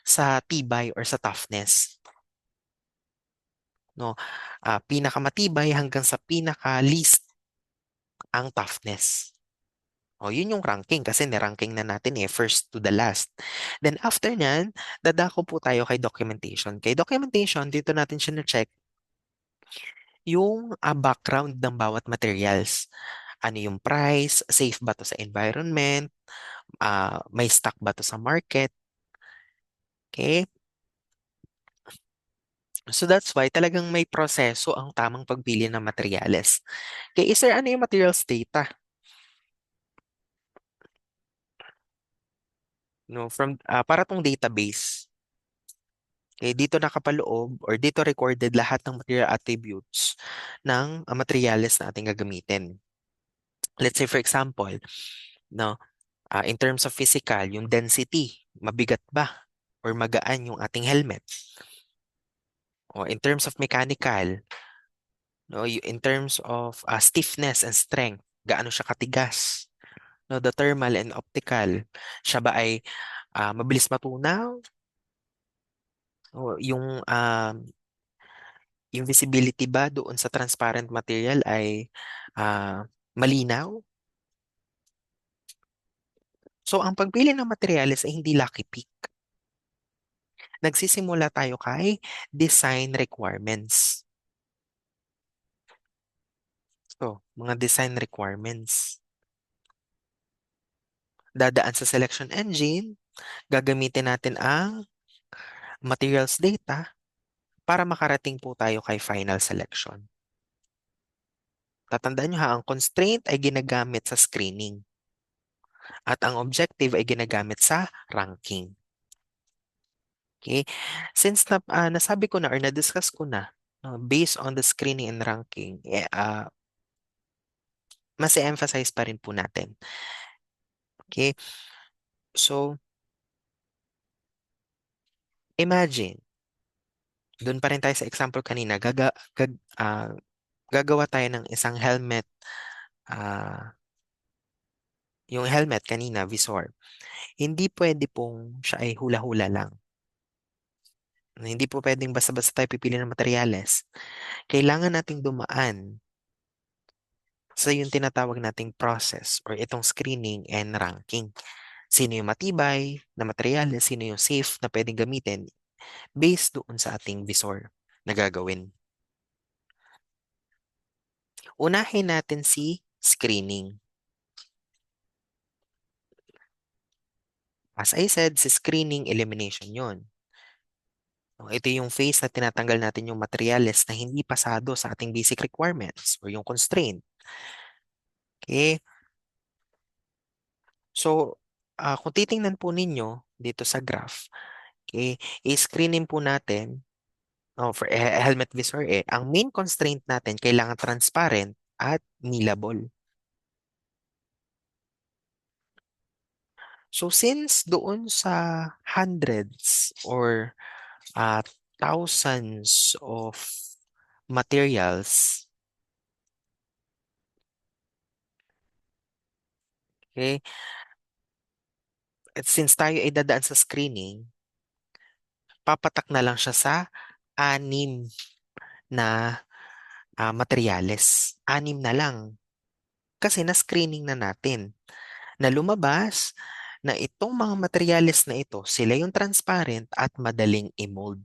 sa tibay or sa toughness. No, pinakamatibay hanggang sa pinaka-least ang toughness. O, yun yung ranking kasi ni-ranking na natin eh, first to the last. Then after nyan, dadako po tayo kay documentation. Kay documentation, dito natin siya na-check yung background ng bawat materials. Ano yung price, safe ba to sa environment, may stock ba to sa market, okay? So that's why talagang may proseso ang tamang pagpili ng materyales. Okay, is there ano yung materials data? No, from para tong database. Okay, dito nakapaloob or dito recorded lahat ng material attributes ng materyales na ating gagamitin. Let's say for example, no, in terms of physical, yung density, mabigat ba or magaan yung ating helmet? O in terms of mechanical, no, in terms of stiffness and strength, gaano siya katigas? No, the thermal and optical, siya ba ay mabilis matunaw? O yung visibility ba doon sa transparent material ay malinaw? So, ang pagpili ng materials ay hindi lucky pick. Nagsisimula tayo kay design requirements. So, mga design requirements. Dadaan sa selection engine, gagamitin natin ang materials data para makarating po tayo kay final selection. Tatandaan nyo ha, ang constraint ay ginagamit sa screening at ang objective ay ginagamit sa ranking. Okay? Since nasabi ko na or na-discuss ko na, no, based on the screening and ranking, mas i-emphasize pa rin po natin. Okay? So, imagine, doon pa rin tayo sa example kanina, gagawa tayo ng isang helmet, ah, yung helmet kanina, visor. Hindi pwede pong siya ay hula-hula lang. Hindi po pwedeng basta-basta tayo pipili ng materyales. Kailangan nating dumaan sa yung tinatawag nating process or itong screening and ranking. Sino yung matibay na materyales, sino yung safe na pwedeng gamitin based doon sa ating visor na gagawin. Unahin natin si screening. As I said, si screening elimination yon. Ito yung phase na tinatanggal natin yung materyales na hindi pasado sa ating basic requirements or yung constraint. Okay? So, kung titingnan po ninyo dito sa graph, okay, i-screening po natin for helmet visor ang main constraint natin kailangan transparent at kneelable. So since doon sa hundreds or uh, thousands of materials, okay, at since tayo ay dadaan sa screening, papatak na lang siya sa anim na materyales. Anim na lang. Kasi na-screening na natin na lumabas na itong mga materyales na ito, sila yung transparent at madaling i-mold.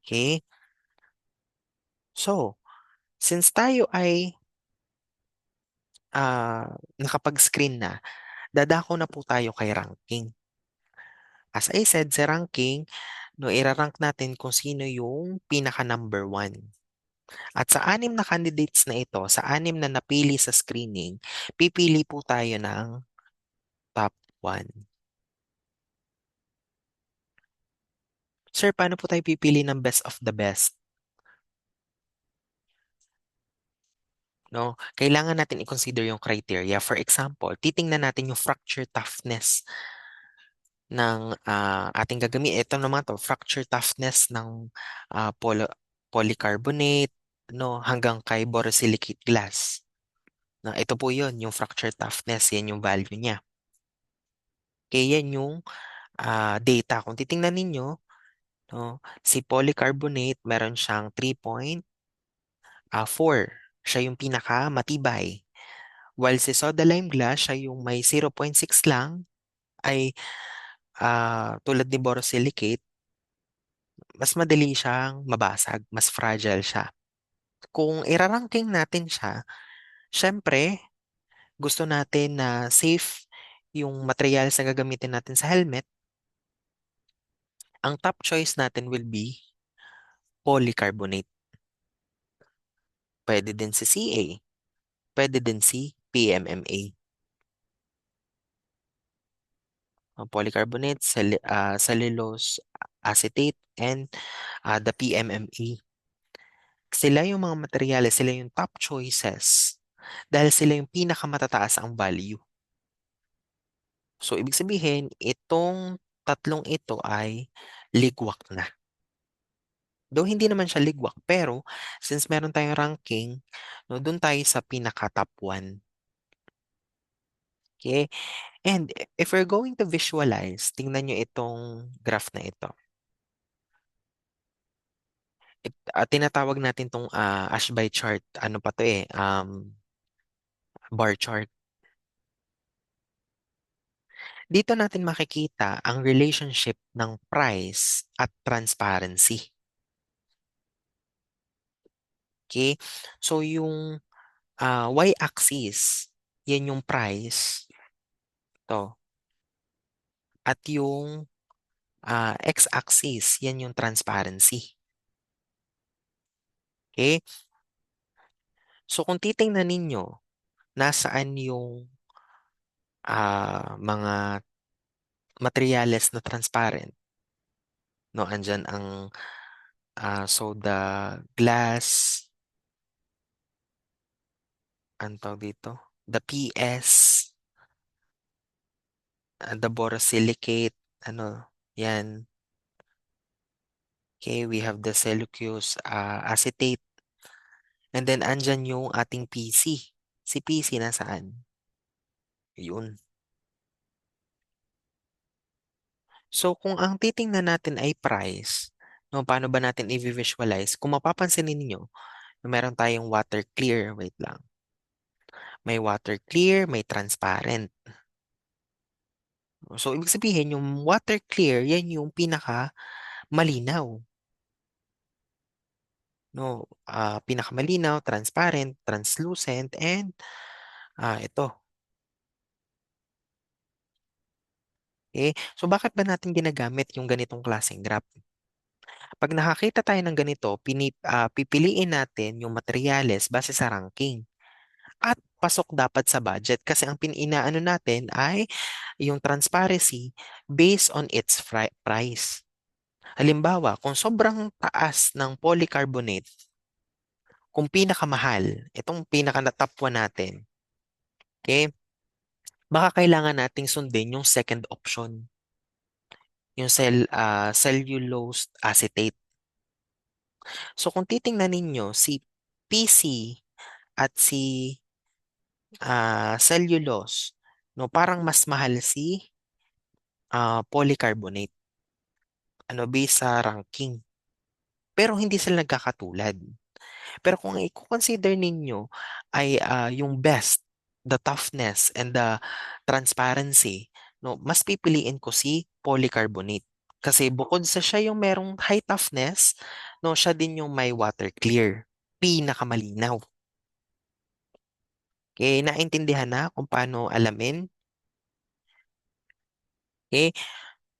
Okay? So, since tayo ay nakapag-screen na, dadako na po tayo kay ranking. As I said, sa ranking, no, irarank natin kung sino yung pinaka number one. At sa anim na candidates na ito, sa anim na napili sa screening, pipili po tayo ng top one. Sir, paano po tayo pipili ng best of the best? no? Kailangan natin i-consider yung criteria. For example, titingnan natin yung fracture toughness ng ating gagamitin. Ito naman to, fracture toughness ng polycarbonate, no, hanggang kay borosilicate glass. Na ito po 'yon, yung fracture toughness, yan yung value niya. Kaya yan yung data. Kung titingnan ninyo, no, si polycarbonate meron siyang 3.4. Siya yung pinaka matibay. While si soda lime glass, siya yung may 0.6 lang, ay tulad ni borosilicate, mas madali siyang mabasag, mas fragile siya. Kung iraranking natin siya, syempre, gusto natin na safe yung materials na gagamitin natin sa helmet. Ang top choice natin will be polycarbonate. Pwede din si CA, pwede din si PMMA. Ang polycarbonate, cellulose acetate, and the PMMA. Sila yung mga materyales, sila yung top choices dahil sila yung pinakamatataas ang value. So, ibig sabihin, itong tatlong ito ay ligwak na. Though hindi naman siya ligwak, pero since meron tayong ranking, no, doon tayo sa pinaka-top 1. Okay? And if we're going to visualize, tingnan nyo itong graph na ito. Tinatawag natin itong Ashby chart. Ano pa to eh? Bar chart. Dito natin makikita ang relationship ng price at transparency. Okay? So yung y-axis, yan yung price. To. At yung x-axis, yan yung transparency. Okay? So kung titingnan ninyo, nasaan yung mga materyales na transparent? No, andyan ang soda glass, ang tawag dito, the PS, the borosilicate, ano, yan. Okay, we have the cellulose acetate. And then andyan yung ating PC. Si PC nasaan? Yun. So kung ang titingnan natin ay price, no, paano ba natin i-visualize? Kung mapapansin ninyo, meron tayong water clear, wait lang. May water clear, may transparent. So ibig sabihin, yung water clear, yan yung pinaka malinaw. No, pinakamalinaw, transparent, translucent, and ito. Okay? So bakit ba natin ginagamit yung ganitong klaseng graph? Pag nakakita tayo ng ganito, pipiliin natin yung materyales base sa ranking. At pasok dapat sa budget kasi ang inaano natin ay yung transparency based on its price. Halimbawa, kung sobrang taas ng polycarbonate, kung pinakamahal, itong pinaka na top 1 natin, okay, baka kailangan nating sundin yung second option, yung cellulose acetate. So kung titingnan ninyo, si PC at si cellulose, no, parang mas mahal si polycarbonate, ano, based sa ranking. Pero hindi sila nagkakatulad. Pero kung i-consider ninyo ay yung best, the toughness and the transparency, no, mas pipiliin ko si polycarbonate. Kasi bukod sa siya yung merong high toughness, no, siya din yung may water clear. Pinakamalinaw. Okay, naintindihan na kung paano alamin? Okay,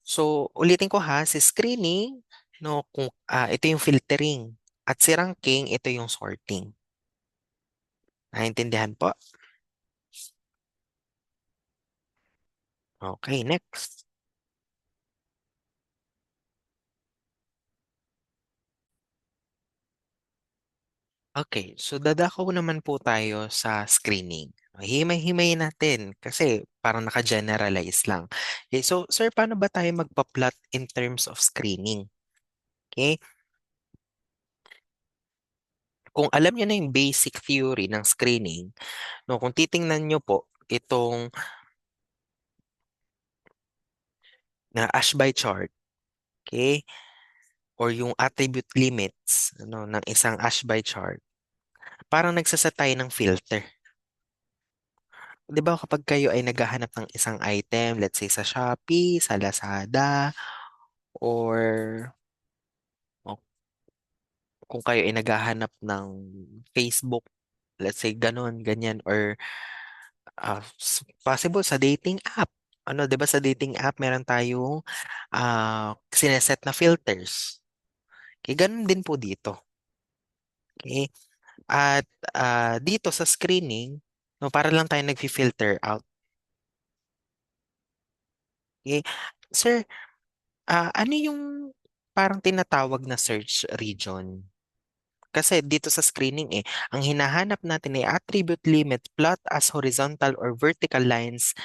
so ulitin ko ha, si screening, no, kung ito yung filtering. At si ranking, ito yung sorting. Naintindihan po? Okay, next. Okay, so dadako naman po tayo sa screening. Himay-himayin natin kasi parang naka-generalize lang. Okay, so sir, paano ba tayo magpa-plot in terms of screening? Okay, kung alam niyo na yung basic theory ng screening, no, kung titingnan niyo po itong na Ashby chart, okay, or yung attribute limits ng isang Ashby chart, parang nagsaset tayo ng filter. 'Di ba kapag kayo ay naghahanap ng isang item, let's say sa Shopee, sa Lazada, or o kung kayo ay naghahanap ng Facebook, let's say ganun, ganyan, or possible sa dating app. 'Di ba sa dating app meron tayong sineset na filters. Okay, ganun din po dito. Okay? At dito sa screening, no, para lang tayo nag-filter out. Okay? Sir, ano yung parang tinatawag na search region? Kasi dito sa screening ang hinahanap natin ay attribute limit plot as horizontal or vertical lines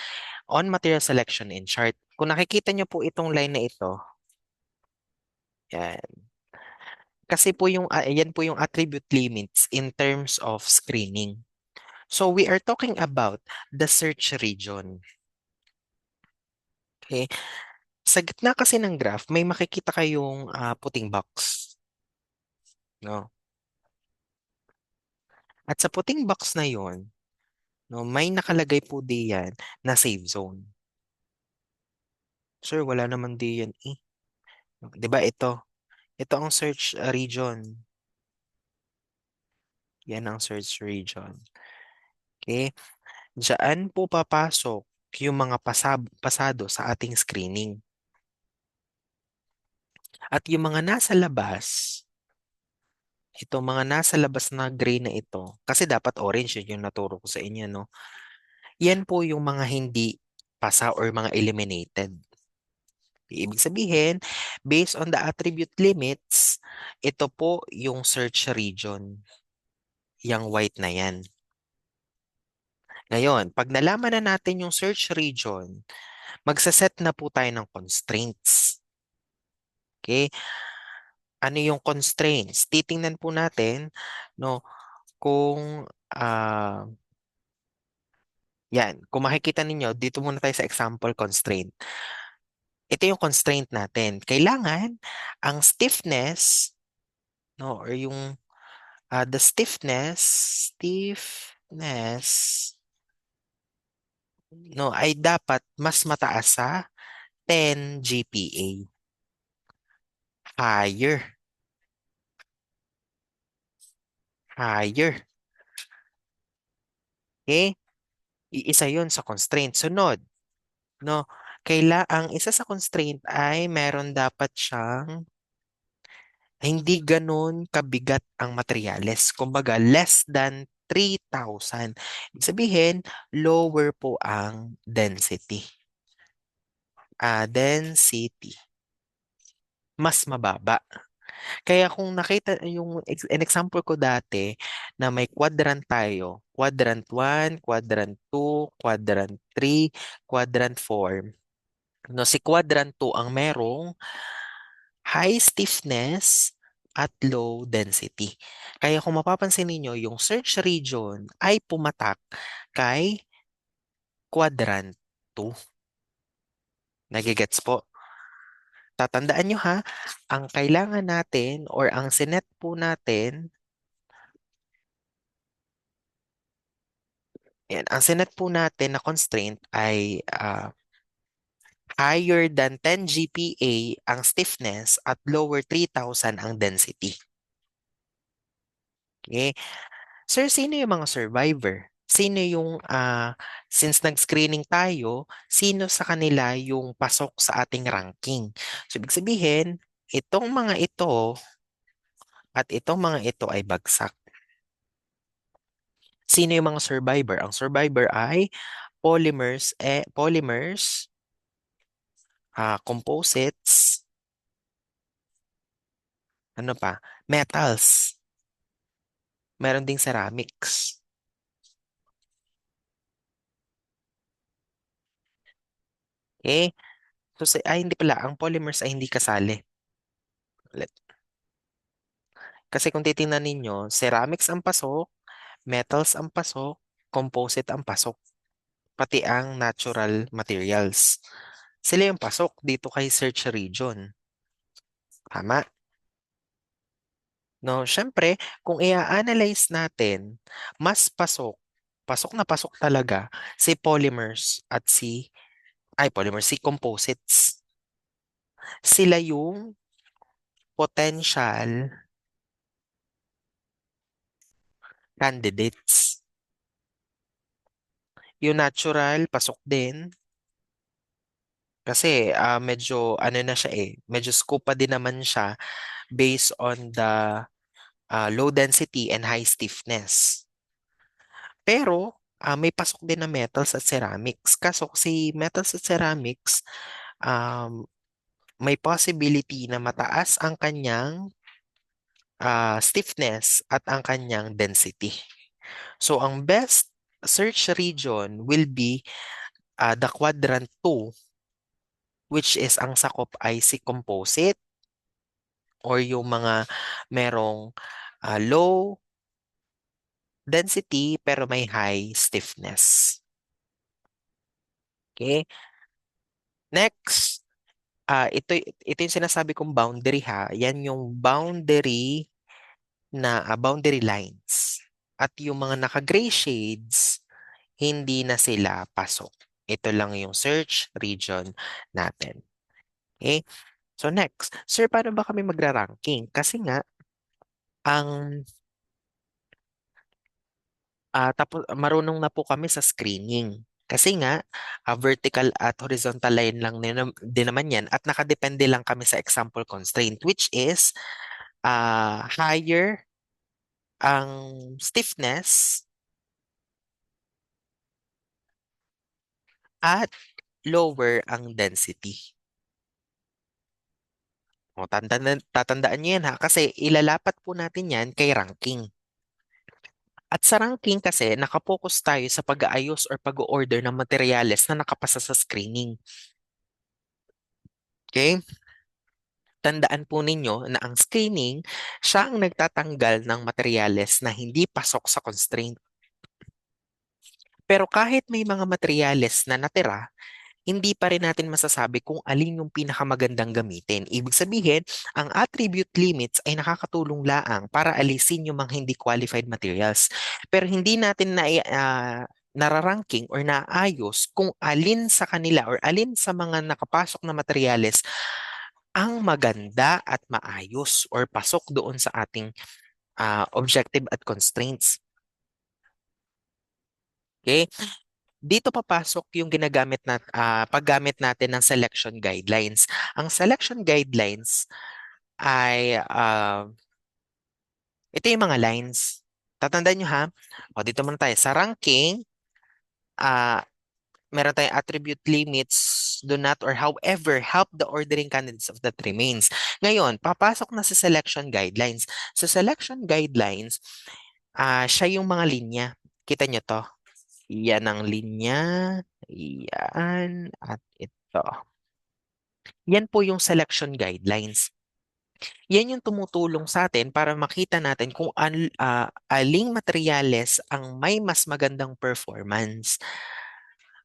on material selection in chart. Kung nakikita nyo po itong line na ito, yan. Kasi po yan po yung attribute limits in terms of screening. So we are talking about the search region. Okay? Sa gitna kasi ng graph, may makikita kayong puting box. No? At sa puting box na yon, no, may nakalagay po diyan na save zone. Sir, wala naman diyan eh. 'Di ba ito? Ito ang search region. Yan ang search region. Okay? Diyan po papasok yung mga pasado sa ating screening. At yung mga nasa labas, mga nasa labas na gray na ito, kasi dapat orange yun yung naturo ko sa inyo, no? Yan po yung mga hindi pasa or mga eliminated. Ibig sabihin, based on the attribute limits, ito po yung search region, yung white na yan. Ngayon, pag nalaman na natin yung search region, magsaset na po tayo ng constraints. Okay? Ano yung constraints? Titingnan po natin, no, kung kung makikita ninyo, dito muna tayo sa example constraint. Ito yung constraint natin. Kailangan ang stiffness, no, or yung the stiffness, no, ay dapat mas mataas sa 10 GPA. Higher. Higher. Okay? Iisa yun sa constraint. Sunod, no? Ang isa sa constraint ay meron dapat siyang hindi ganun kabigat ang materyales. Kumbaga, less than 3,000. Ibig sabihin, lower po ang density. Density. Mas mababa. Kaya kung nakita an example ko dati na may quadrant tayo, quadrant 1, quadrant 2, quadrant 3, quadrant 4. No, si quadrant 2 ang merong high stiffness at low density. Kaya kung mapapansin ninyo, yung search region ay pumatak kay quadrant 2. Nagigets po? Tatandaan nyo ha, ang kailangan natin or ang sinet po natin, ang sinet po natin na constraint ay higher than 10 GPA ang stiffness at lower 3,000 ang density. Okay? Sir, sino yung mga survivor? Sino yung, since nag-screening tayo, sino sa kanila yung pasok sa ating ranking? So, ibig sabihin, itong mga ito at itong mga ito ay bagsak. Sino yung mga survivor? Ang survivor ay polymers, composites, ano pa? Metals. Meron ding ceramics. Okay? So, hindi pala, ang polymers ay hindi kasali. Ulit. Kasi kung titingnan ninyo, ceramics ang pasok, metals ang pasok, composite ang pasok, pati ang natural materials. Sila yung pasok dito kay search region. Tama? No, syempre, kung i-analyze natin, mas pasok, pasok na pasok talaga si polymers at polymers, si composites. Sila yung potential candidates. Yung natural, pasok din. Kasi medyo ano na siya medyo scope pa din naman siya based on the low density and high stiffness. Pero may pasok din na metals at ceramics. Kaso si metals at ceramics, um, may possibility na mataas ang kanyang stiffness at ang kanyang density. So ang best search region will be the quadrant 2, which is ang sakop ay si composite or yung mga merong low density pero may high stiffness. Okay? Next, ito yung sinasabi kong boundary ha. Yan yung boundary lines. At yung mga naka-gray shades, hindi na sila pasok. Ito lang yung search region natin. Okay? So next, sir, paano ba kami magra-ranking? Kasi nga, ang tapos marunong na po kami sa screening. Kasi nga, vertical at horizontal line lang din naman yan at nakadepende lang kami sa example constraint which is higher ang stiffness at lower ang density. O, tatandaan niyo yan ha kasi ilalapat po natin yan kay ranking. At sa ranking kasi, nakapokus tayo sa pag-aayos or pag-order ng materyales na nakapasa sa screening. Okay? Tandaan po ninyo na ang screening, siya ang nagtatanggal ng materyales na hindi pasok sa constraint. Pero kahit may mga materyales na natira, hindi pa rin natin masasabi kung alin yung pinakamagandang gamitin. Ibig sabihin, ang attribute limits ay nakakatulong laang para alisin yung mga hindi qualified materials. Pero hindi natin nararanking or naayos kung alin sa kanila or alin sa mga nakapasok na materyales ang maganda at maayos or pasok doon sa ating objective at constraints. Okay? Dito papasok yung paggamit natin ng selection guidelines. Ang selection guidelines ay ito yung mga lines. Tatandaan nyo ha. O, dito muna tayo. Sa ranking, ah, meron tayong attribute limits do not or however help the ordering candidates of that remains. Ngayon, papasok na sa selection guidelines. Sa selection guidelines, siya yung mga linya. Kita nyo to. Yan ang linya. Yan. At ito. Yan po yung selection guidelines. Yan yung tumutulong sa atin para makita natin kung aling materyales ang may mas magandang performance.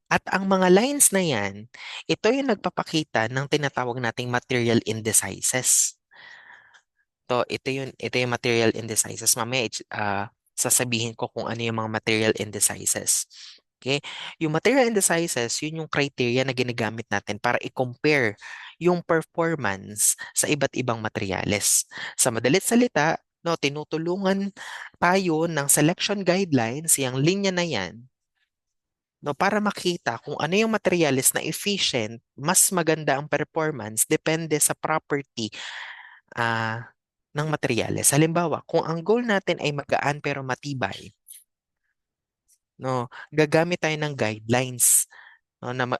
At ang mga lines na yan, ito yung nagpapakita ng tinatawag nating material indices. Ito yung material indices. Mamaya, sasabihin ko kung ano yung mga material indices. Okay? Yung material indices, yun yung criteria na ginagamit natin para i-compare yung performance sa iba't ibang materyales. Sa madalit salita, no, tinutulungan tayo ng selection guidelines, yung linya na yan, no, para makita kung ano yung materyales na efficient, mas maganda ang performance, depende sa property ah, ng materyales. Halimbawa, kung ang goal natin ay magaan pero matibay, no, gagamit tayo ng guidelines, no, na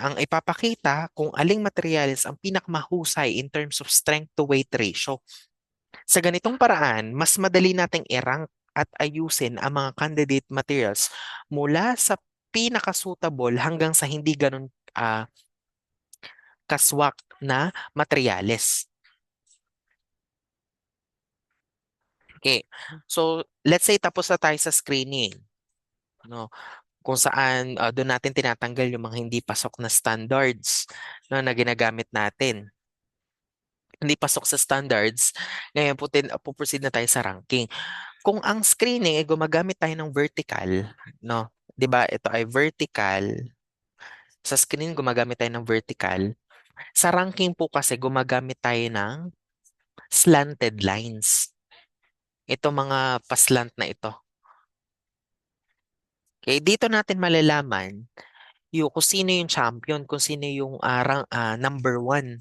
ang ipapakita kung aling materyales ang pinakamahusay in terms of strength to weight ratio. Sa ganitong paraan, mas madali nating i-rank at ayusin ang mga candidate materials mula sa pinaka-suitable hanggang sa hindi ganun kaswak na materyales. Okay. So, let's say tapos na tayo sa screening, no? Kung saan doon natin tinatanggal yung mga hindi pasok na standards, no, na ginagamit natin. Hindi pasok sa standards, ngayon puproceed na tayo sa ranking. Kung ang screening ay gumagamit tayo ng vertical, no? 'Di ba? Ito ay vertical. Sa screen gumagamit tayo ng vertical. Sa ranking po kasi gumagamit tayo ng slanted lines. Ito mga paslant na ito. Okay, dito natin malalaman yung kung sino yung champion, kung sino yung number one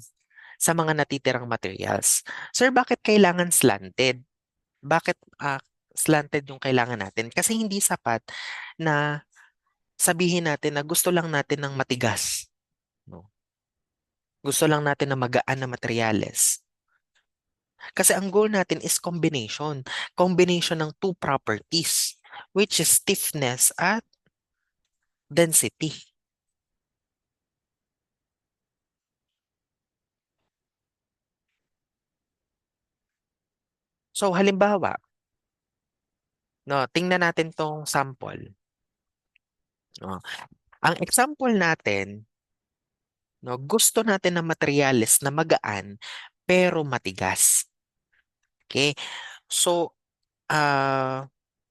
sa mga natitirang materials. Sir, bakit kailangan slanted? Bakit slanted yung kailangan natin? Kasi hindi sapat na sabihin natin na gusto lang natin ng matigas. No? Gusto lang natin ng magaan na materyales. Kasi ang goal natin is combination. Combination ng two properties, which is stiffness at density. So halimbawa, no, tingnan natin tong sample. No. Ang example natin, no, gusto natin ng materyales na magaan pero matigas. Okay? So,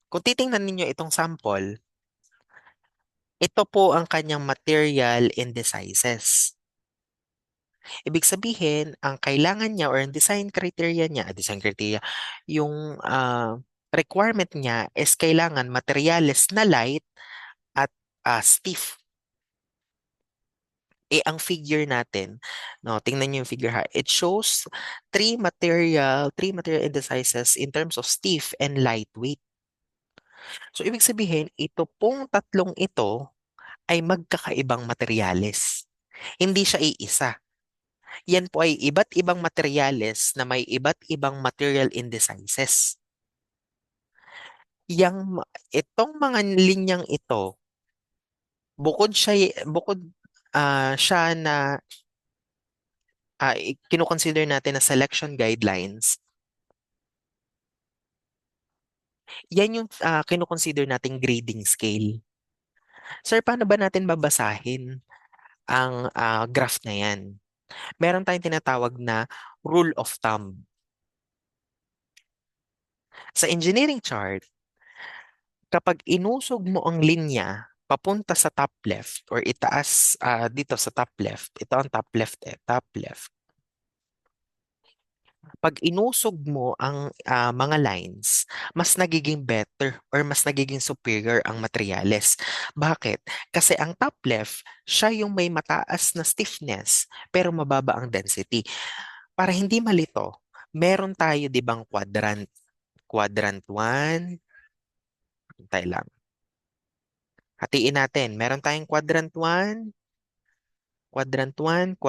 kung titingnan ninyo itong sample, ito po ang kanyang material indices. Ibig sabihin, ang kailangan niya or ang design criteria, yung requirement niya is kailangan materials na light at stiff. Ang figure natin, no, tingnan niyo yung figure ha. It shows three material indices in terms of stiff and lightweight. So, ibig sabihin, ito pong tatlong ito ay magkakaibang materyales. Hindi siya iisa. Yan po ay iba't ibang materyales na may iba't ibang material indices. Itong mga linyang ito, bukod siya na kinoconsider natin na selection guidelines, yan yung kinoconsider nating grading scale. Sir, paano ba natin babasahin ang graph na yan? Meron tayong tinatawag na rule of thumb. Sa engineering chart, kapag inusog mo ang linya papunta sa top left or itaas dito sa top left, ito ang top left top left. Pag inusog mo ang mga lines, mas nagiging better or mas nagiging superior ang materyales. Bakit? Kasi ang top left, siya yung may mataas na stiffness pero mababa ang density. Para hindi malito, meron tayo 'di bang quadrant? Quadrant 1, tayo lang. Hatiin natin. Meron tayong quadrant 1, quadrant 2,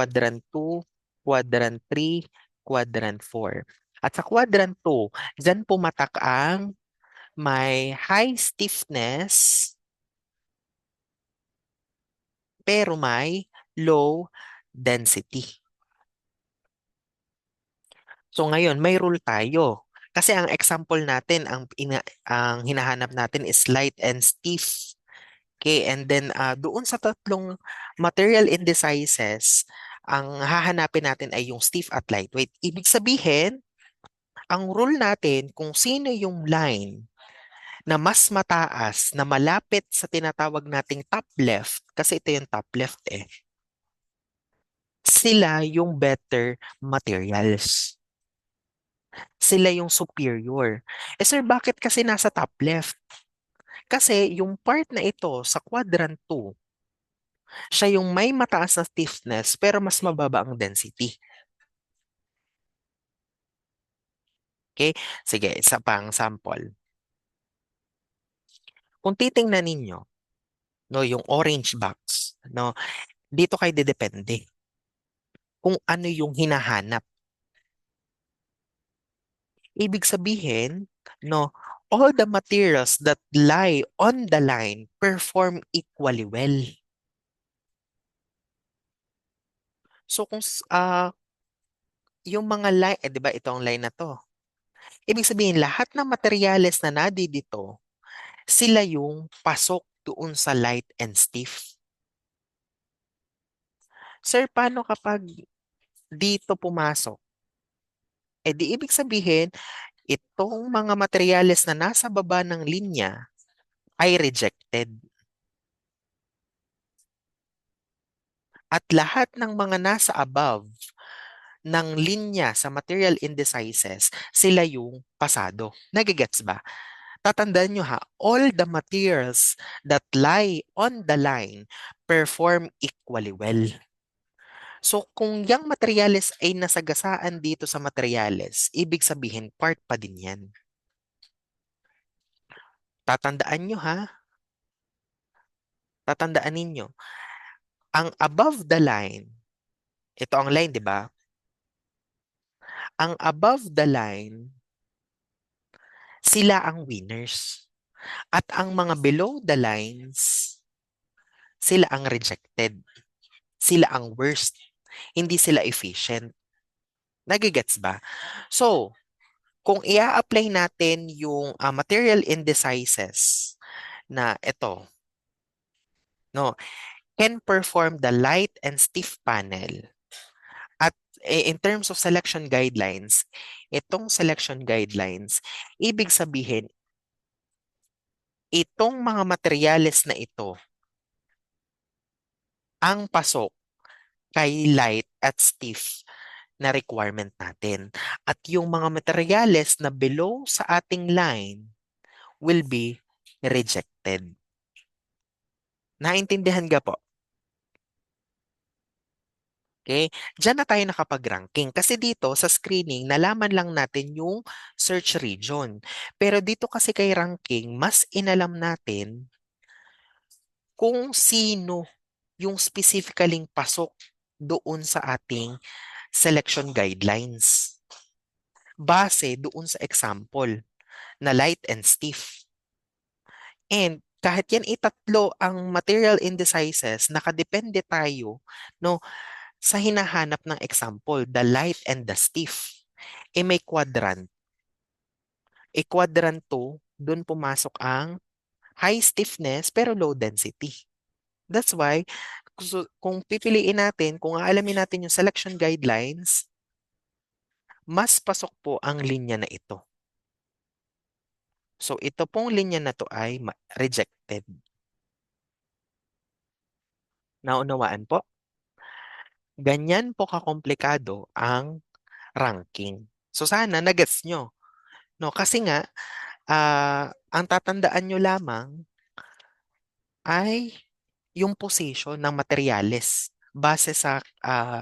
quadrant 3, quadrant 4. At sa quadrant 2, dyan pumatak ang may high stiffness pero may low density. So ngayon, may rule tayo. Kasi ang example natin, ang hinahanap natin is light and stiff. Okay, and then doon sa tatlong material indices, ang hahanapin natin ay yung stiff at lightweight. Ibig sabihin, ang rule natin kung sino yung line na mas mataas, na malapit sa tinatawag nating top left, kasi ito yung top left sila yung better materials. Sila yung superior. Sir, bakit kasi nasa top left? Kasi yung part na ito sa quadrant 2, siya yung may mataas na stiffness pero mas mababa ang density. Okay? Sige, isa pang sample. Kung titingnan ninyo, no, yung orange box, no, dito kayo didepende kung ano yung hinahanap. Ibig sabihin, no, all the materials that lie on the line perform equally well. So yung mga line, di ba ito ang line na to? Ibig sabihin, lahat ng materyales na nadi dito, sila yung pasok doon sa light and stiff. Sir, paano kapag dito pumasok? Di ibig sabihin, itong mga materyales na nasa baba ng linya ay rejected. At lahat ng mga nasa above ng linya sa material indices, sila yung pasado. Nagigets ba? Tatandaan nyo ha, all the materials that lie on the line perform equally well. So kung yung materyales ay nasagasaan dito sa materyales, ibig sabihin part pa din yan. Tatandaan nyo ha, tatandaan ninyo, ang above the line, ito ang line, di ba? Ang above the line, sila ang winners. At ang mga below the lines, sila ang rejected. Sila ang worst. Hindi sila efficient. Nagigets ba? So, kung i-apply natin yung material indices na ito, no, can perform the light and stiff panel. At in terms of selection guidelines, itong selection guidelines, ibig sabihin, itong mga materyales na ito, ang pasok kay light at stiff na requirement natin. At yung mga materyales na below sa ating line will be rejected. Naintindihan ka po? Okay? Diyan na tayo nakapag-ranking. Kasi dito sa screening, nalaman lang natin yung search region. Pero dito kasi kay ranking, mas inalam natin kung sino yung specifically pasok doon sa ating selection guidelines. Base doon sa example na light and stiff. And kahit yan itatlo ang material indices, nakadepende tayo no, sa hinahanap ng example, the light and the stiff. May quadrant. Quadrant 2, doon pumasok ang high stiffness pero low density. That's why, kung pipiliin natin, kung aalamin natin yung selection guidelines, mas pasok po ang linya na ito. So ito pong linya na to ay rejected. Naunawaan po? Ganyan po kakomplikado ang ranking. So sana nagets nyo. No, kasi nga, ang tatandaan nyo lamang ay yung position ng materyales base sa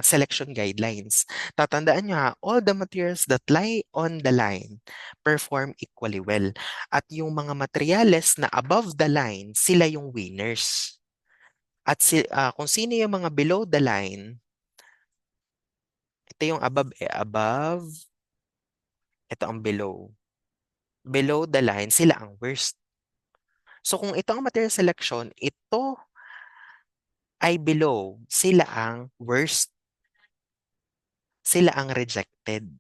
selection guidelines. Tatandaan nyo ha, all the materials that lie on the line perform equally well. At yung mga materyales na above the line, sila yung winners. At kung sino yung mga below the line, ito yung above, above, ito ang below. Below the line, sila ang worst. So kung ito ang material selection, ito ay below, sila ang worst. Sila ang rejected.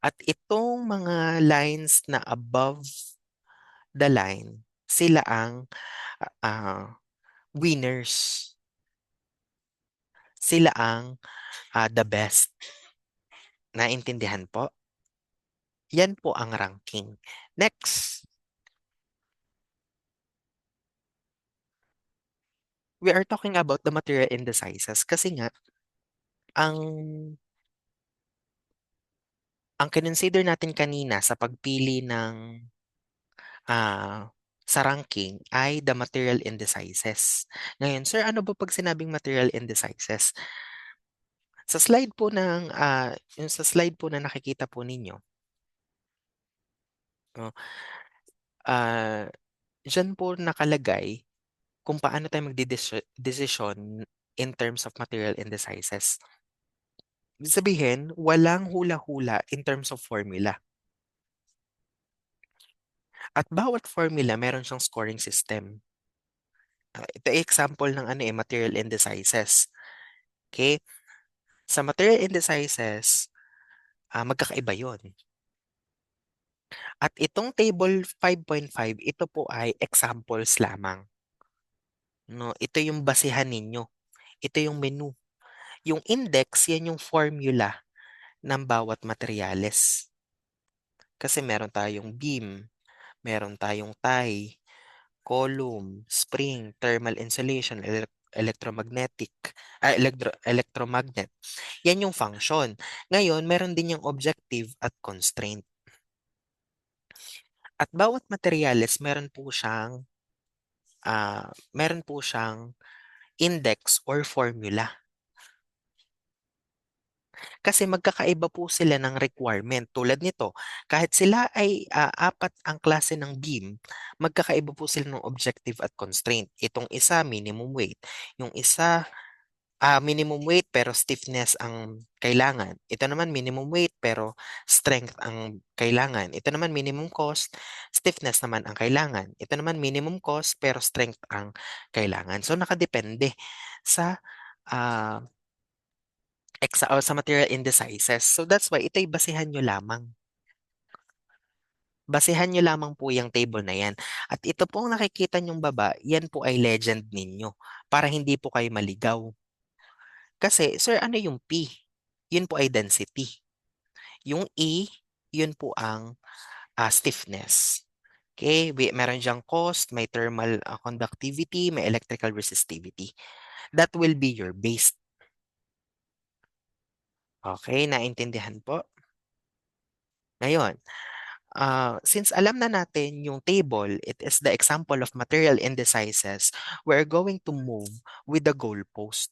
At itong mga lines na above the line, sila ang winners. Sila ang the best. Naintindihan po? Yan po ang ranking. Next, we are talking about the material indices kasi nga, ang kinonsider natin kanina sa pagpili ng sa ranking ay the material indices. Ngayon, sir, ano ba pag sinabing material indices? Sa slide po yung sa slide po na nakikita po ninyo, no, ah, dyan po nakalagay kung paano tayo magdidesisyon in terms of material indices. Ibig sabihin, walang hula-hula in terms of formula. At bawat formula meron siyang scoring system. Ito ay example ng material indices. Okay? Sa material indices, magkakaiba yon. At itong table 5.5, ito po ay examples lamang. No? Ito yung basehan ninyo. Ito yung menu. Yung index, yan yung formula ng bawat materyales. Kasi meron tayong beam, meron tayong tie, column, spring, thermal insulation, electromagnetic, electromagnet. Yan yung function. Ngayon, meron din yung objective at constraint. At bawat materyales, meron po siyang index or formula. Kasi magkakaiba po sila ng requirement. Tulad nito, kahit sila ay apat ang klase ng beam, magkakaiba po sila ng objective at constraint. Itong isa, minimum weight. Yung isa, minimum weight pero stiffness ang kailangan. Ito naman minimum weight pero strength ang kailangan. Ito naman minimum cost, stiffness naman ang kailangan. Ito naman minimum cost pero strength ang kailangan. So nakadepende sa ah, sa material indices. So that's why ito'y basehan nyo lamang. Basehan nyo lamang po yung table na yan. At ito pong nakikita nyong baba, yan po ay legend ninyo para hindi po kayo maligaw. Kasi, sir, ano yung P? Yun po ay density. Yung E, yun po ang stiffness. Okay, meron diyang cost, may thermal conductivity, may electrical resistivity. That will be your base. Okay, naintindihan po? Ngayon, since alam na natin yung table, it is the example of material indices, we're going to move with the goalpost.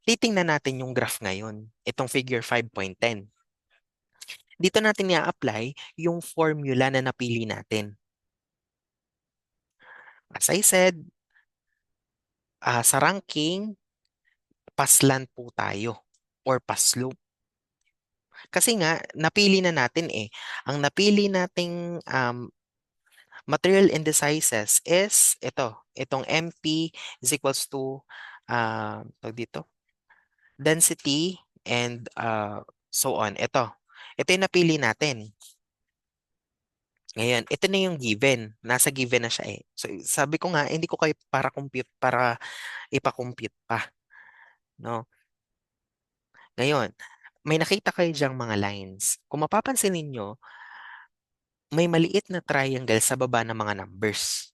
Titingnan natin yung graph ngayon, itong figure 5.10. Dito natin i-apply yung formula na napili natin. As I said, sa ranking, paslan po tayo or paslope. Kasi nga, napili na natin eh. Ang napili nating material indices is itong MP is equals to tawag dito, density and so on. Ito yung napili natin. Ngayon, ito na yung given. Nasa given na siya eh. So sabi ko nga, hindi ko kayo para ipa-compute pa, no? Ngayon, may nakita kayo diyang mga lines. Kung mapapansin ninyo, may maliit na triangle sa baba ng mga numbers.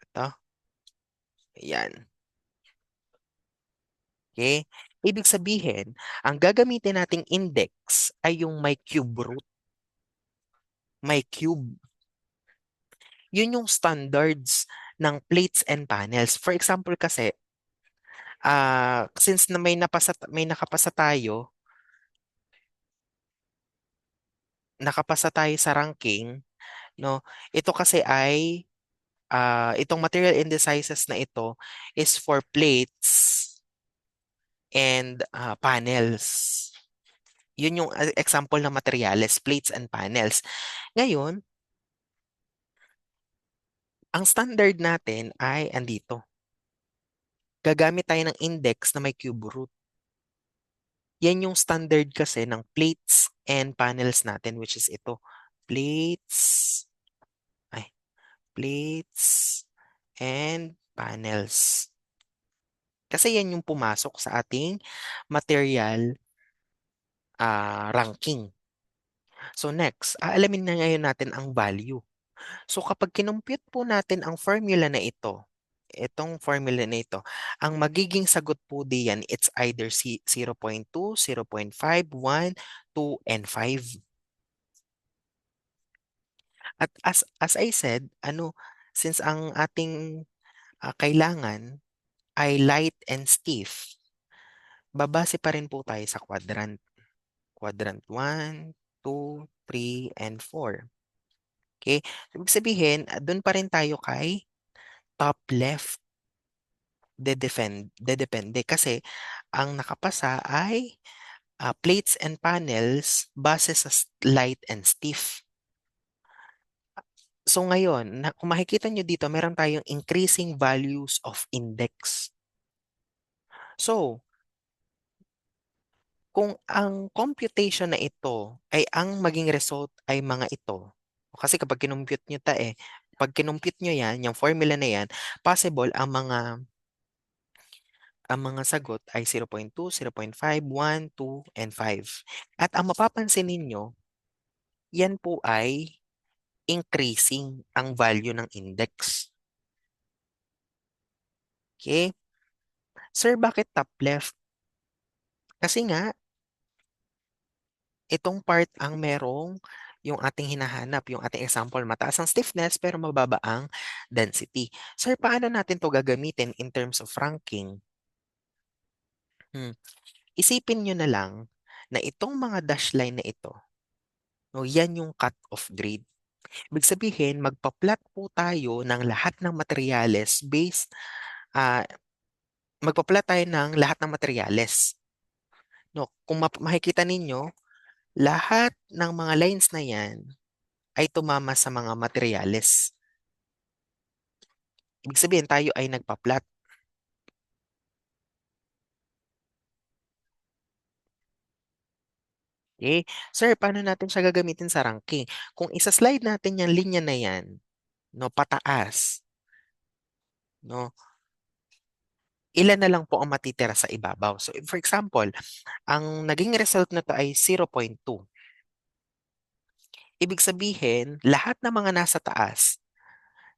Ito, yan. Okay? Ibig sabihin, ang gagamitin nating index ay yung may cube root. May cube. Yun yung standards ng plates and panels. For example kasi, since na may nakapasa tayo sa ranking, no? Ito kasi ay itong material indices na ito is for plates and panels. Yun yung example ng materials, plates and panels. Ngayon, ang standard natin ay andito. Gagamit tayo ng index na may cube root. Yan yung standard kasi ng plates and panels natin, which is ito. Plates, ay, plates and panels. Kasi yan yung pumasok sa ating material ranking. So next, aalamin na ngayon natin ang value. So kapag kinumpute po natin ang formula na ito, itong formula na ito, ang magiging sagot po diyan, it's either 0.2, 0.5, 1, 2, and 5. At as I said, since ang ating kailangan ay light and stiff, babase pa rin po tayo sa quadrant. Quadrant 1, 2, 3, and 4. Okay? Ibig sabihin, doon pa rin tayo kay top left. Dedepende kasi ang nakapasa ay plates and panels base sa light and stiff. So ngayon, kung makikita nyo dito, meron tayong increasing values of index. So, kung ang computation na ito ay ang maging result ay mga ito, kasi kapag kinumpute nyo pag kinumpute nyo yan, yung formula na yan, possible ang mga sagot ay 0.2, 0.5, 1, 2, and 5. At ang mapapansin ninyo, yan po ay increasing ang value ng index. Okay? Sir, bakit top left? Kasi nga, itong part ang merong yung ating hinahanap, yung ating example, mataas ang stiffness pero mababa ang density. Sir, paano natin to gagamitin in terms of ranking? Hmm. Isipin nyo na lang na itong mga dash line na ito, no, yan yung cut-off grade. Ibig sabihin, magpa-plot po tayo ng lahat ng materyales ah, magpa-plot tayo ng lahat ng materyales. No, kung makikita ninyo, lahat ng mga lines na yan ay tumama sa mga materyales. Ibig sabihin, tayo ay nagpa-plot. Okay? Sir, paano natin siya gagamitin sa ranking? Kung isa-slide natin yung linya na yan, no, pataas, no, ilan na lang po ang matitira sa ibabaw. So, for example, ang naging result na to ay 0.2. Ibig sabihin, lahat ng mga nasa taas,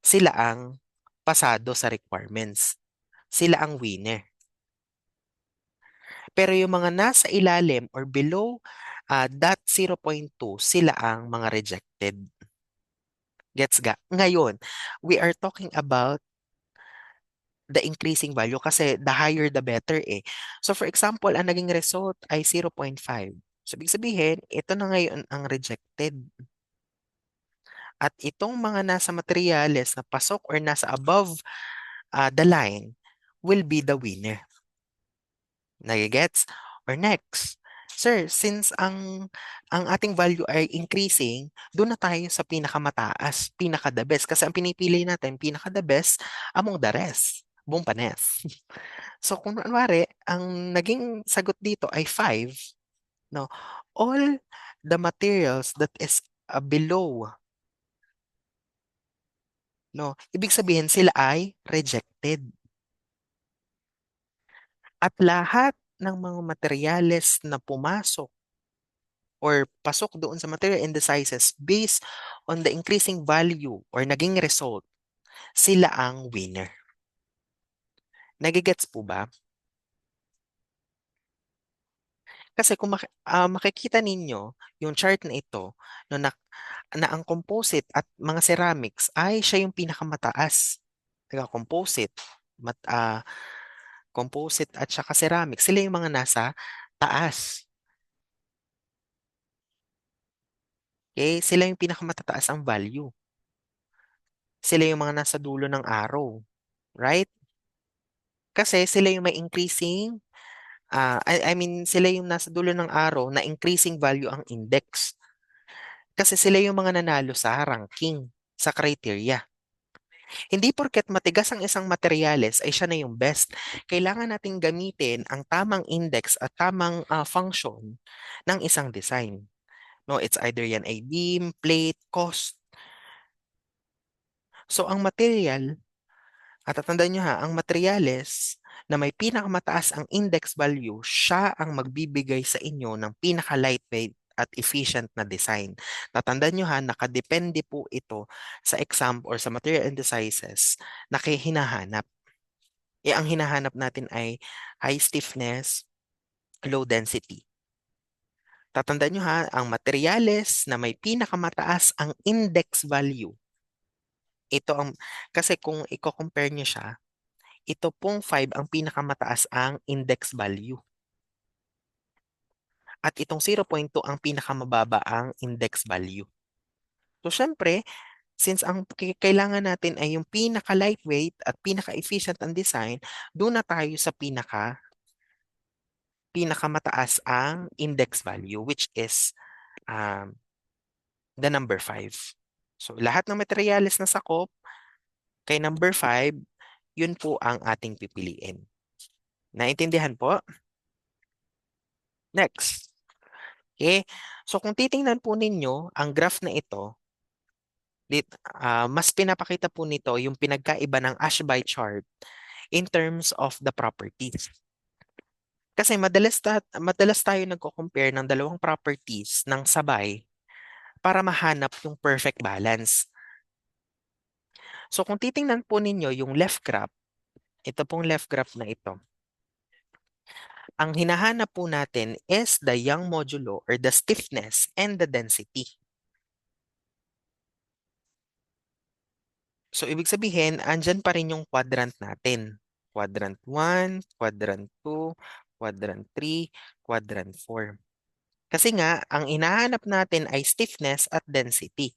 sila ang pasado sa requirements. Sila ang winner. Pero yung mga nasa ilalim or below that 0.2, sila ang mga rejected. Gets ga? Ngayon, we are talking about the increasing value kasi the higher the better eh. So for example, ang naging result ay 0.5. So ibig sabihin, ito na ngayon ang rejected. At itong mga nasa materyales na pasok or nasa above the line will be the winner. Nagigets? Or next, sir, since ang ating value ay increasing, doon na tayo sa pinakamataas, pinaka-the best. Kasi ang pinipili natin, pinaka-the best among the rest. Buong panes. So kung kunwari, ang naging sagot dito ay 5, no? All the materials that is below, no? Ibig sabihin sila ay rejected. At lahat ng mga materyales na pumasok or pasok doon sa material indices based on the increasing value or naging result, sila ang winner. Nagigets po ba? Kasi kung makikita ninyo yung chart na ito, no, na ang composite at mga ceramics ay siya yung pinakamataas. Teka, composite at saka ceramics, sila yung mga nasa taas. Okay? Sila yung pinakamatataas ang value. Sila yung mga nasa dulo ng arrow. Right? Kasi sila yung may increasing, I mean, sila yung nasa dulo ng arrow na increasing value ang index. Kasi sila yung mga nanalo sa ranking, sa criteria. Hindi porket matigas ang isang materyales ay siya na yung best. Kailangan nating gamitin ang tamang index at tamang function ng isang design. No, it's either yan ay beam, plate, cost. So ang material, at tatandaan nyo ha, ang materyales na may pinakamataas ang index value, siya ang magbibigay sa inyo ng pinaka-lightweight at efficient na design. Tatandaan nyo ha, nakadepende po ito sa exam or sa material indices na hinahanap. Ang hinahanap natin ay high stiffness, low density. Tatandaan nyo ha, ang materyales na may pinakamataas ang index value. Ito ang, kasi kung i-compare nyo siya, ito pong 5 ang pinakamataas ang index value. At itong 0.2 ang pinakamababa ang index value. So, syempre, since ang kailangan natin ay yung pinaka-lightweight at pinaka-efficient ang design, doon na tayo sa pinakamataas ang index value, which is um, the number 5. So, lahat ng materyales na sakop kay number 5, yun po ang ating pipiliin. Naintindihan po? Next. Okay? So, kung titingnan po ninyo, ang graph na ito, mas pinapakita po nito yung pinagkaiba ng Ashby chart in terms of the properties. Kasi madalas tayo nagko-compare ng dalawang properties ng sabay para mahanap yung perfect balance. So kung titingnan po ninyo yung left graph, ito pong left graph na ito, ang hinahanap po natin is the Young modulo or the stiffness and the density. So ibig sabihin, andyan pa rin yung quadrant natin. Quadrant 1, quadrant 2, quadrant 3, quadrant 4. Kasi nga, ang hinahanap natin ay stiffness at density.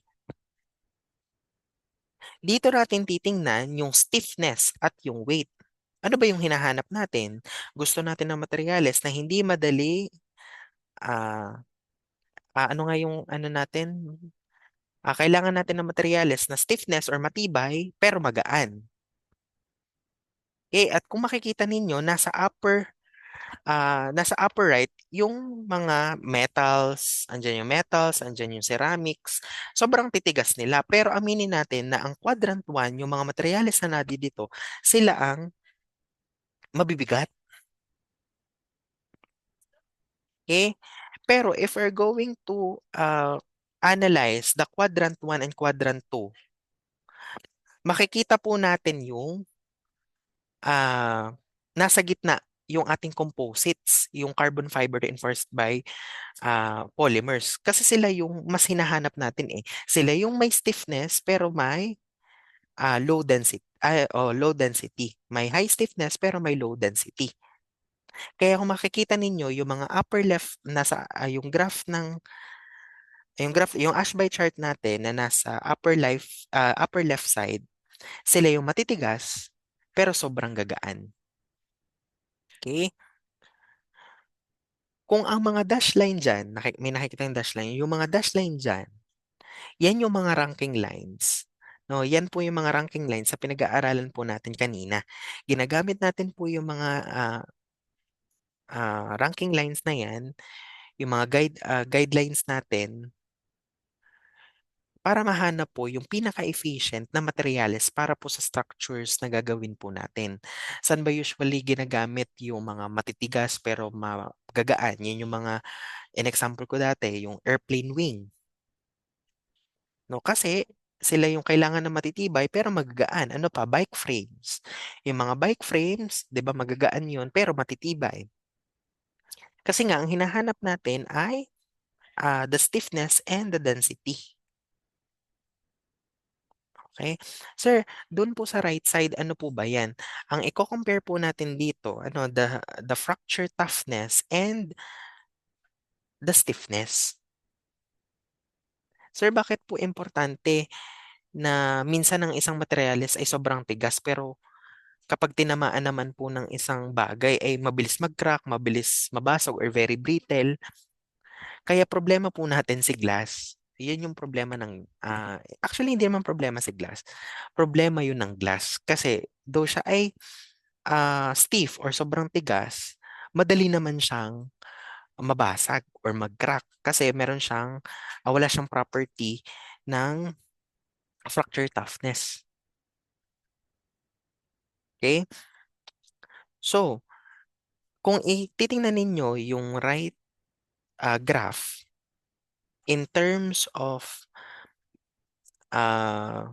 Dito natin titingnan yung stiffness at yung weight. Ano ba yung hinahanap natin? Gusto natin ng materyales na hindi madali, ah, ano nga yung ano natin? Kailangan natin ng materyales na stiffness or matibay pero magaan. Okay, at kung makikita ninyo, nasa upper right, yung mga metals, andyan yung ceramics, sobrang titigas nila. Pero aminin natin na ang quadrant 1, yung mga materyales na dito, sila ang mabibigat. Okay? Pero if we're going to analyze the quadrant 1 and quadrant 2, makikita po natin yung nasa gitna yung ating composites, yung carbon fiber reinforced by polymers. Kasi sila yung mas hinahanap natin eh. Sila yung may stiffness pero may low density. May high stiffness pero may low density. Kaya kung makikita ninyo yung mga upper left nasa yung Ashby chart natin na nasa upper left side, sila yung matitigas pero sobrang gagaan. Okay? Kung ang mga dash line dyan, may nakikita yung dash line, yung mga dash line dyan, yan yung mga ranking lines. No, yan po yung mga ranking lines sa pinag-aaralan po natin kanina. Ginagamit natin po yung mga ranking lines na yan, yung mga guidelines natin para mahanap po yung pinaka-efficient na materials para po sa structures na gagawin po natin. Saan ba usually ginagamit yung mga matitigas pero magagaan? Yan yung mga, in example ko dati, yung airplane wing. No, kasi sila yung kailangan na matitibay pero magagaan. Ano pa? Bike frames. Yung mga bike frames, 'di ba magagaan 'yun pero matitibay. Kasi nga ang hinahanap natin ay the stiffness and the density. Okay? Sir, doon po sa right side, ano po ba 'yan? Ang i-compare po natin dito, the fracture toughness and the stiffness. Sir, bakit po importante na minsan ang isang materyales ay sobrang tigas pero kapag tinamaan naman po ng isang bagay ay mabilis mag-crack, mabilis mabasag or very brittle. Kaya problema po natin si glass. Yun yung problema actually hindi naman problema si glass. Problema yun ng glass. Kasi though siya ay stiff or sobrang tigas, madali naman siyang mabasag or mag-crack. Kasi wala siyang property ng fracture toughness. Okay? So, kung titingnan ninyo yung right graph, in terms of uh,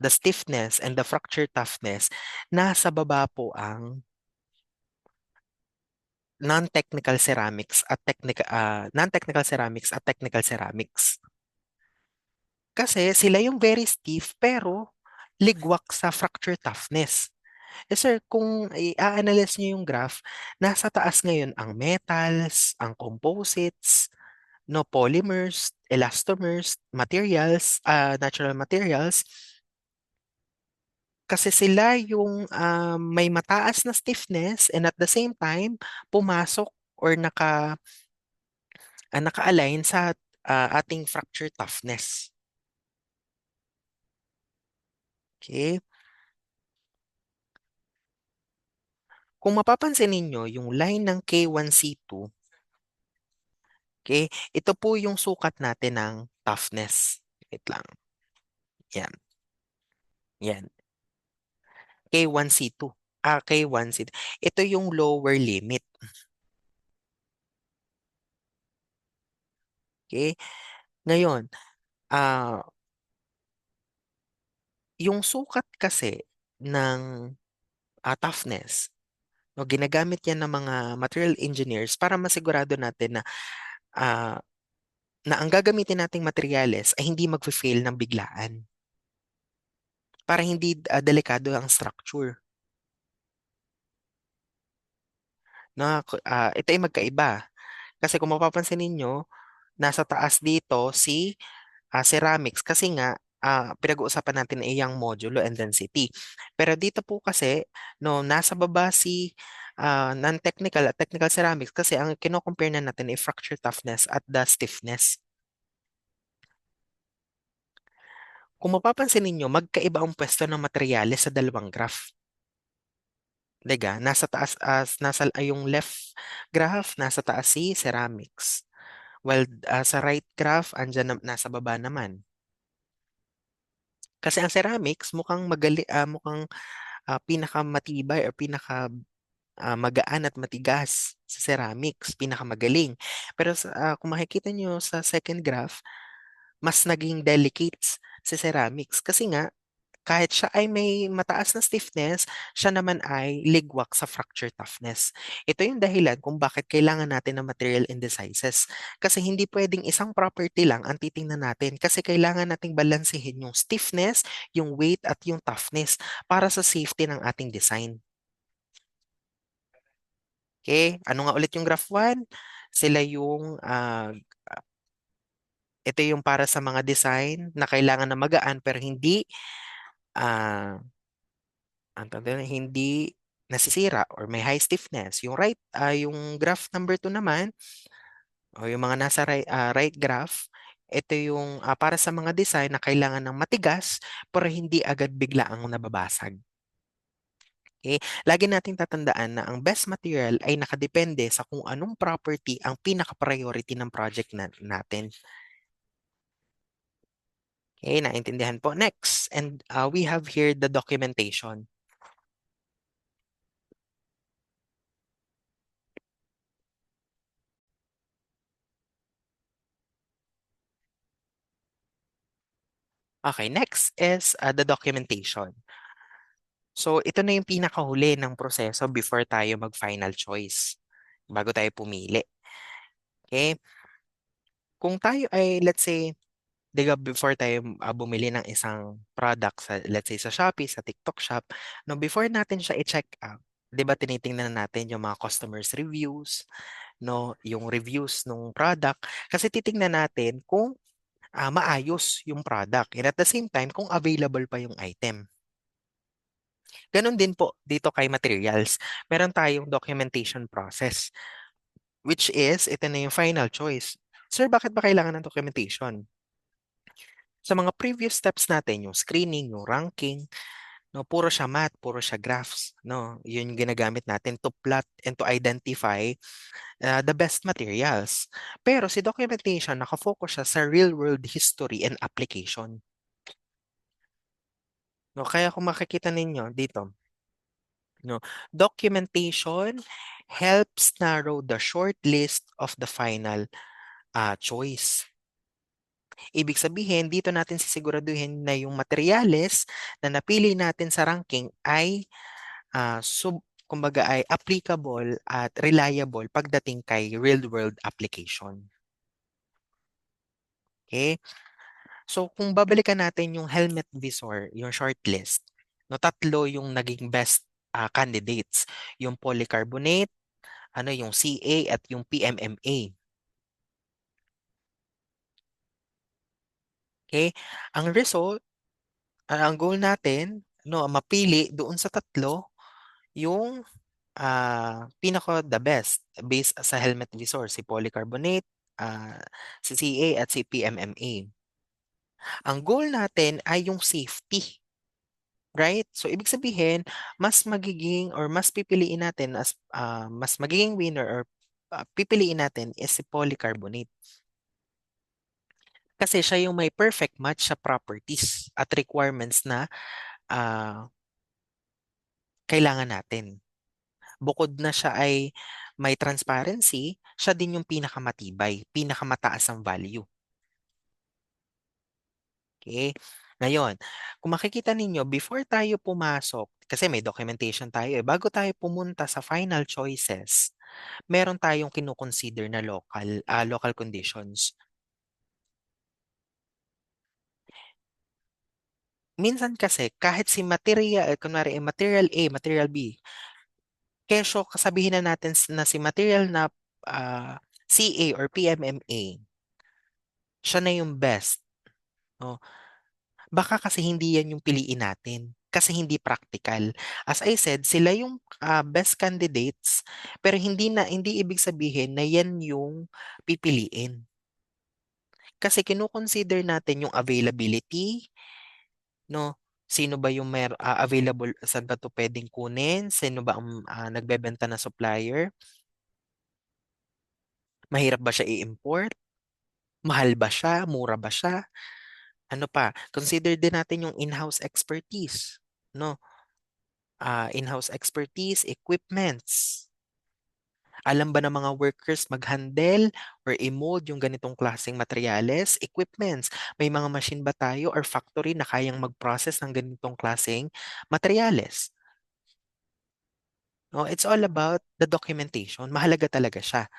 the stiffness and the fracture toughness, nasa baba po ang non-technical ceramics at technical ceramics. Kasi sila yung very stiff pero ligwak sa fracture toughness. Eh sir, kung i-analyze niyo yung graph, nasa taas ngayon ang metals, ang composites, no polymers, elastomers, natural materials, kasi sila yung may mataas na stiffness and at the same time pumasok or naka-align sa ating fracture toughness. Okay? Kung mapapansin ninyo, yung line ng K1C2, okay, ito po yung sukat natin ng toughness. Wait lang. Yan. Yan. K1C2. K1C2. Ito yung lower limit. Okay? Ngayon, ah, yung sukat kasi ng toughness, no, ginagamit yan ng mga material engineers para masigurado natin ah, na ang gagamitin nating materyales ay hindi mag-fail ng biglaan para hindi delikado ang structure. Ito ay magkaiba. Kasi kung mapapansin ninyo, nasa taas dito si ceramics kasi nga pinag-uusapan natin ay yung modulo and density. Pero dito po kasi no nasa baba si non-technical at technical ceramics kasi ang kino-compare na natin ay fracture toughness at the stiffness. Kung mapapansin ninyo, magkaiba ang pwesto ng materyales sa dalawang graph. Diga, nasa taas yung left graph, nasa taas si ceramics. While sa right graph, nasa baba naman. Kasi ang ceramics mukhang pinakamatibay or magaan at matigas sa ceramics, pinakamagaling. Pero kung makikita nyo sa second graph, mas naging delicates sa ceramics kasi nga kahit siya ay may mataas na stiffness, siya naman ay ligwak sa fracture toughness. Ito yung dahilan kung bakit kailangan natin ng material indices. Kasi hindi pwedeng isang property lang ang titingnan natin kasi kailangan nating balansehin yung stiffness, yung weight at yung toughness para sa safety ng ating design. Okay? Ano nga ulit yung graph 1? Sila yung ito yung para sa mga design na kailangan na magaan pero ah hindi nasisira or may high stiffness. Yung graph number 2 naman, o yung mga nasa right graph, ito yung para sa mga design na kailangan ng matigas pero hindi agad bigla ang nababasag. Okay? Lagi nating tatandaan na ang best material ay nakadepende sa kung anong property ang pinaka-priority ng project natin. Okay, naintindihan po. Next, and we have here the documentation. Okay, next is the documentation. So, ito na yung pinakahuli ng proseso before tayo mag-final choice, bago tayo pumili. Okay? Kung tayo ay, let's say, diga before tayo bumili ng isang product sa, let's say, sa Shopee, sa TikTok Shop, no, before natin siya i-check out, di ba tinitingnan natin yung mga customers reviews, no, yung reviews ng product, kasi titingnan natin kung maayos yung product and at the same time kung available pa yung item. Ganon din po dito kay materials. Meron tayong documentation process, which is, ito na yung final choice. Sir, bakit ba kailangan ng documentation? Sa mga previous steps natin, yung screening, yung ranking, no, puro siya math, puro siya graphs, no? Yun yung ginagamit natin to plot and to identify the best materials. Pero si documentation, nakafocus siya sa real-world history and application. No, kaya kung makikita ninyo dito, no, documentation helps narrow the short list of the final choice. Ibig sabihin, dito natin sisiguraduhin na yung materyales na napili natin sa ranking ay kumbaga ay applicable at reliable pagdating kay real-world application. Okay? So kung babalikan natin yung helmet visor, yung shortlist, no, tatlo yung naging best candidates. Yung polycarbonate, yung CA at yung PMMA. Okay? Ang result, ang goal natin, no, mapili doon sa tatlo yung pinaka the best based sa helmet visor, si polycarbonate, si CA at si PMMA. Ang goal natin ay yung safety. right? So ibig sabihin, mas magiging or mas pipiliin natin as mas magiging winner or pipiliin natin is si polycarbonate. Kasi siya yung may perfect match sa properties at requirements na ah, kailangan natin. Bukod na siya ay may transparency, siya din yung pinakamatibay, pinakamataas ang value. Okay? Ngayon, kung makikita ninyo, before tayo pumasok, kasi may documentation tayo eh, bago tayo pumunta sa final choices, meron tayong kinoconsider na local conditions. Minsan kasi, kahit si material, kunwari material A, material B, kesyo kasabihin na natin na si material na CA or PMMA, siya na yung best. No? Baka kasi hindi yan yung piliin natin. Kasi hindi practical. As I said, sila yung best candidates, pero hindi ibig sabihin na yan yung pipiliin. Kasi kino-consider natin yung availability, no? Sino ba yung available, saan ba to pwedeng kunin? Sino ba ang nagbebenta na supplier? Mahirap ba siya i-import? Mahal ba siya? Mura ba siya? Ano pa? Consider din natin yung in-house expertise, no? In-house expertise, equipments. Alam ba ng mga workers mag-handle or i-mold yung ganitong klaseng materyales, equipments? May mga machine ba tayo or factory na kayang mag-process ng ganitong klaseng materyales? No, it's all about the documentation. Mahalaga talaga siya.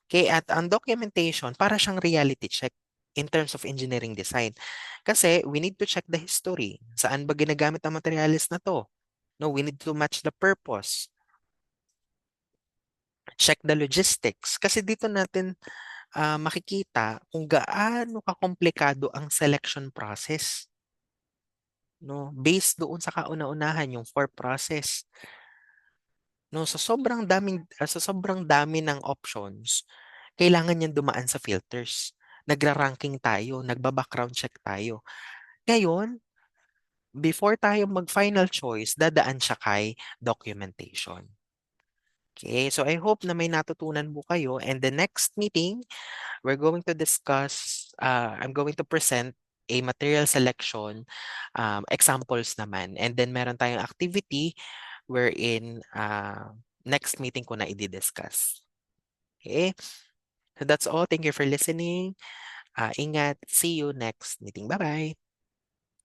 Okay, at ang documentation, para siyang reality check in terms of engineering design. Kasi we need to check the history. Saan ba ginagamit ang materials na to? No, we need to match the purpose. Check the logistics. Kasi dito natin makikita kung gaano kakomplikado ang selection process. No? Based doon sa kauna-unahan, yung for process. No? Sa sobrang dami ng options, kailangan yan dumaan sa filters. Nagra-ranking tayo, nagba-background check tayo. Ngayon, before tayo mag-final choice, dadaan siya kay documentation. Okay, so I hope na may natutunan po kayo, and the next meeting, we're going to discuss, I'm going to present a material selection examples naman. And then meron tayong activity wherein next meeting ko na i-discuss. Okay? So that's all. Thank you for listening. Ingat. See you next meeting. Bye-bye.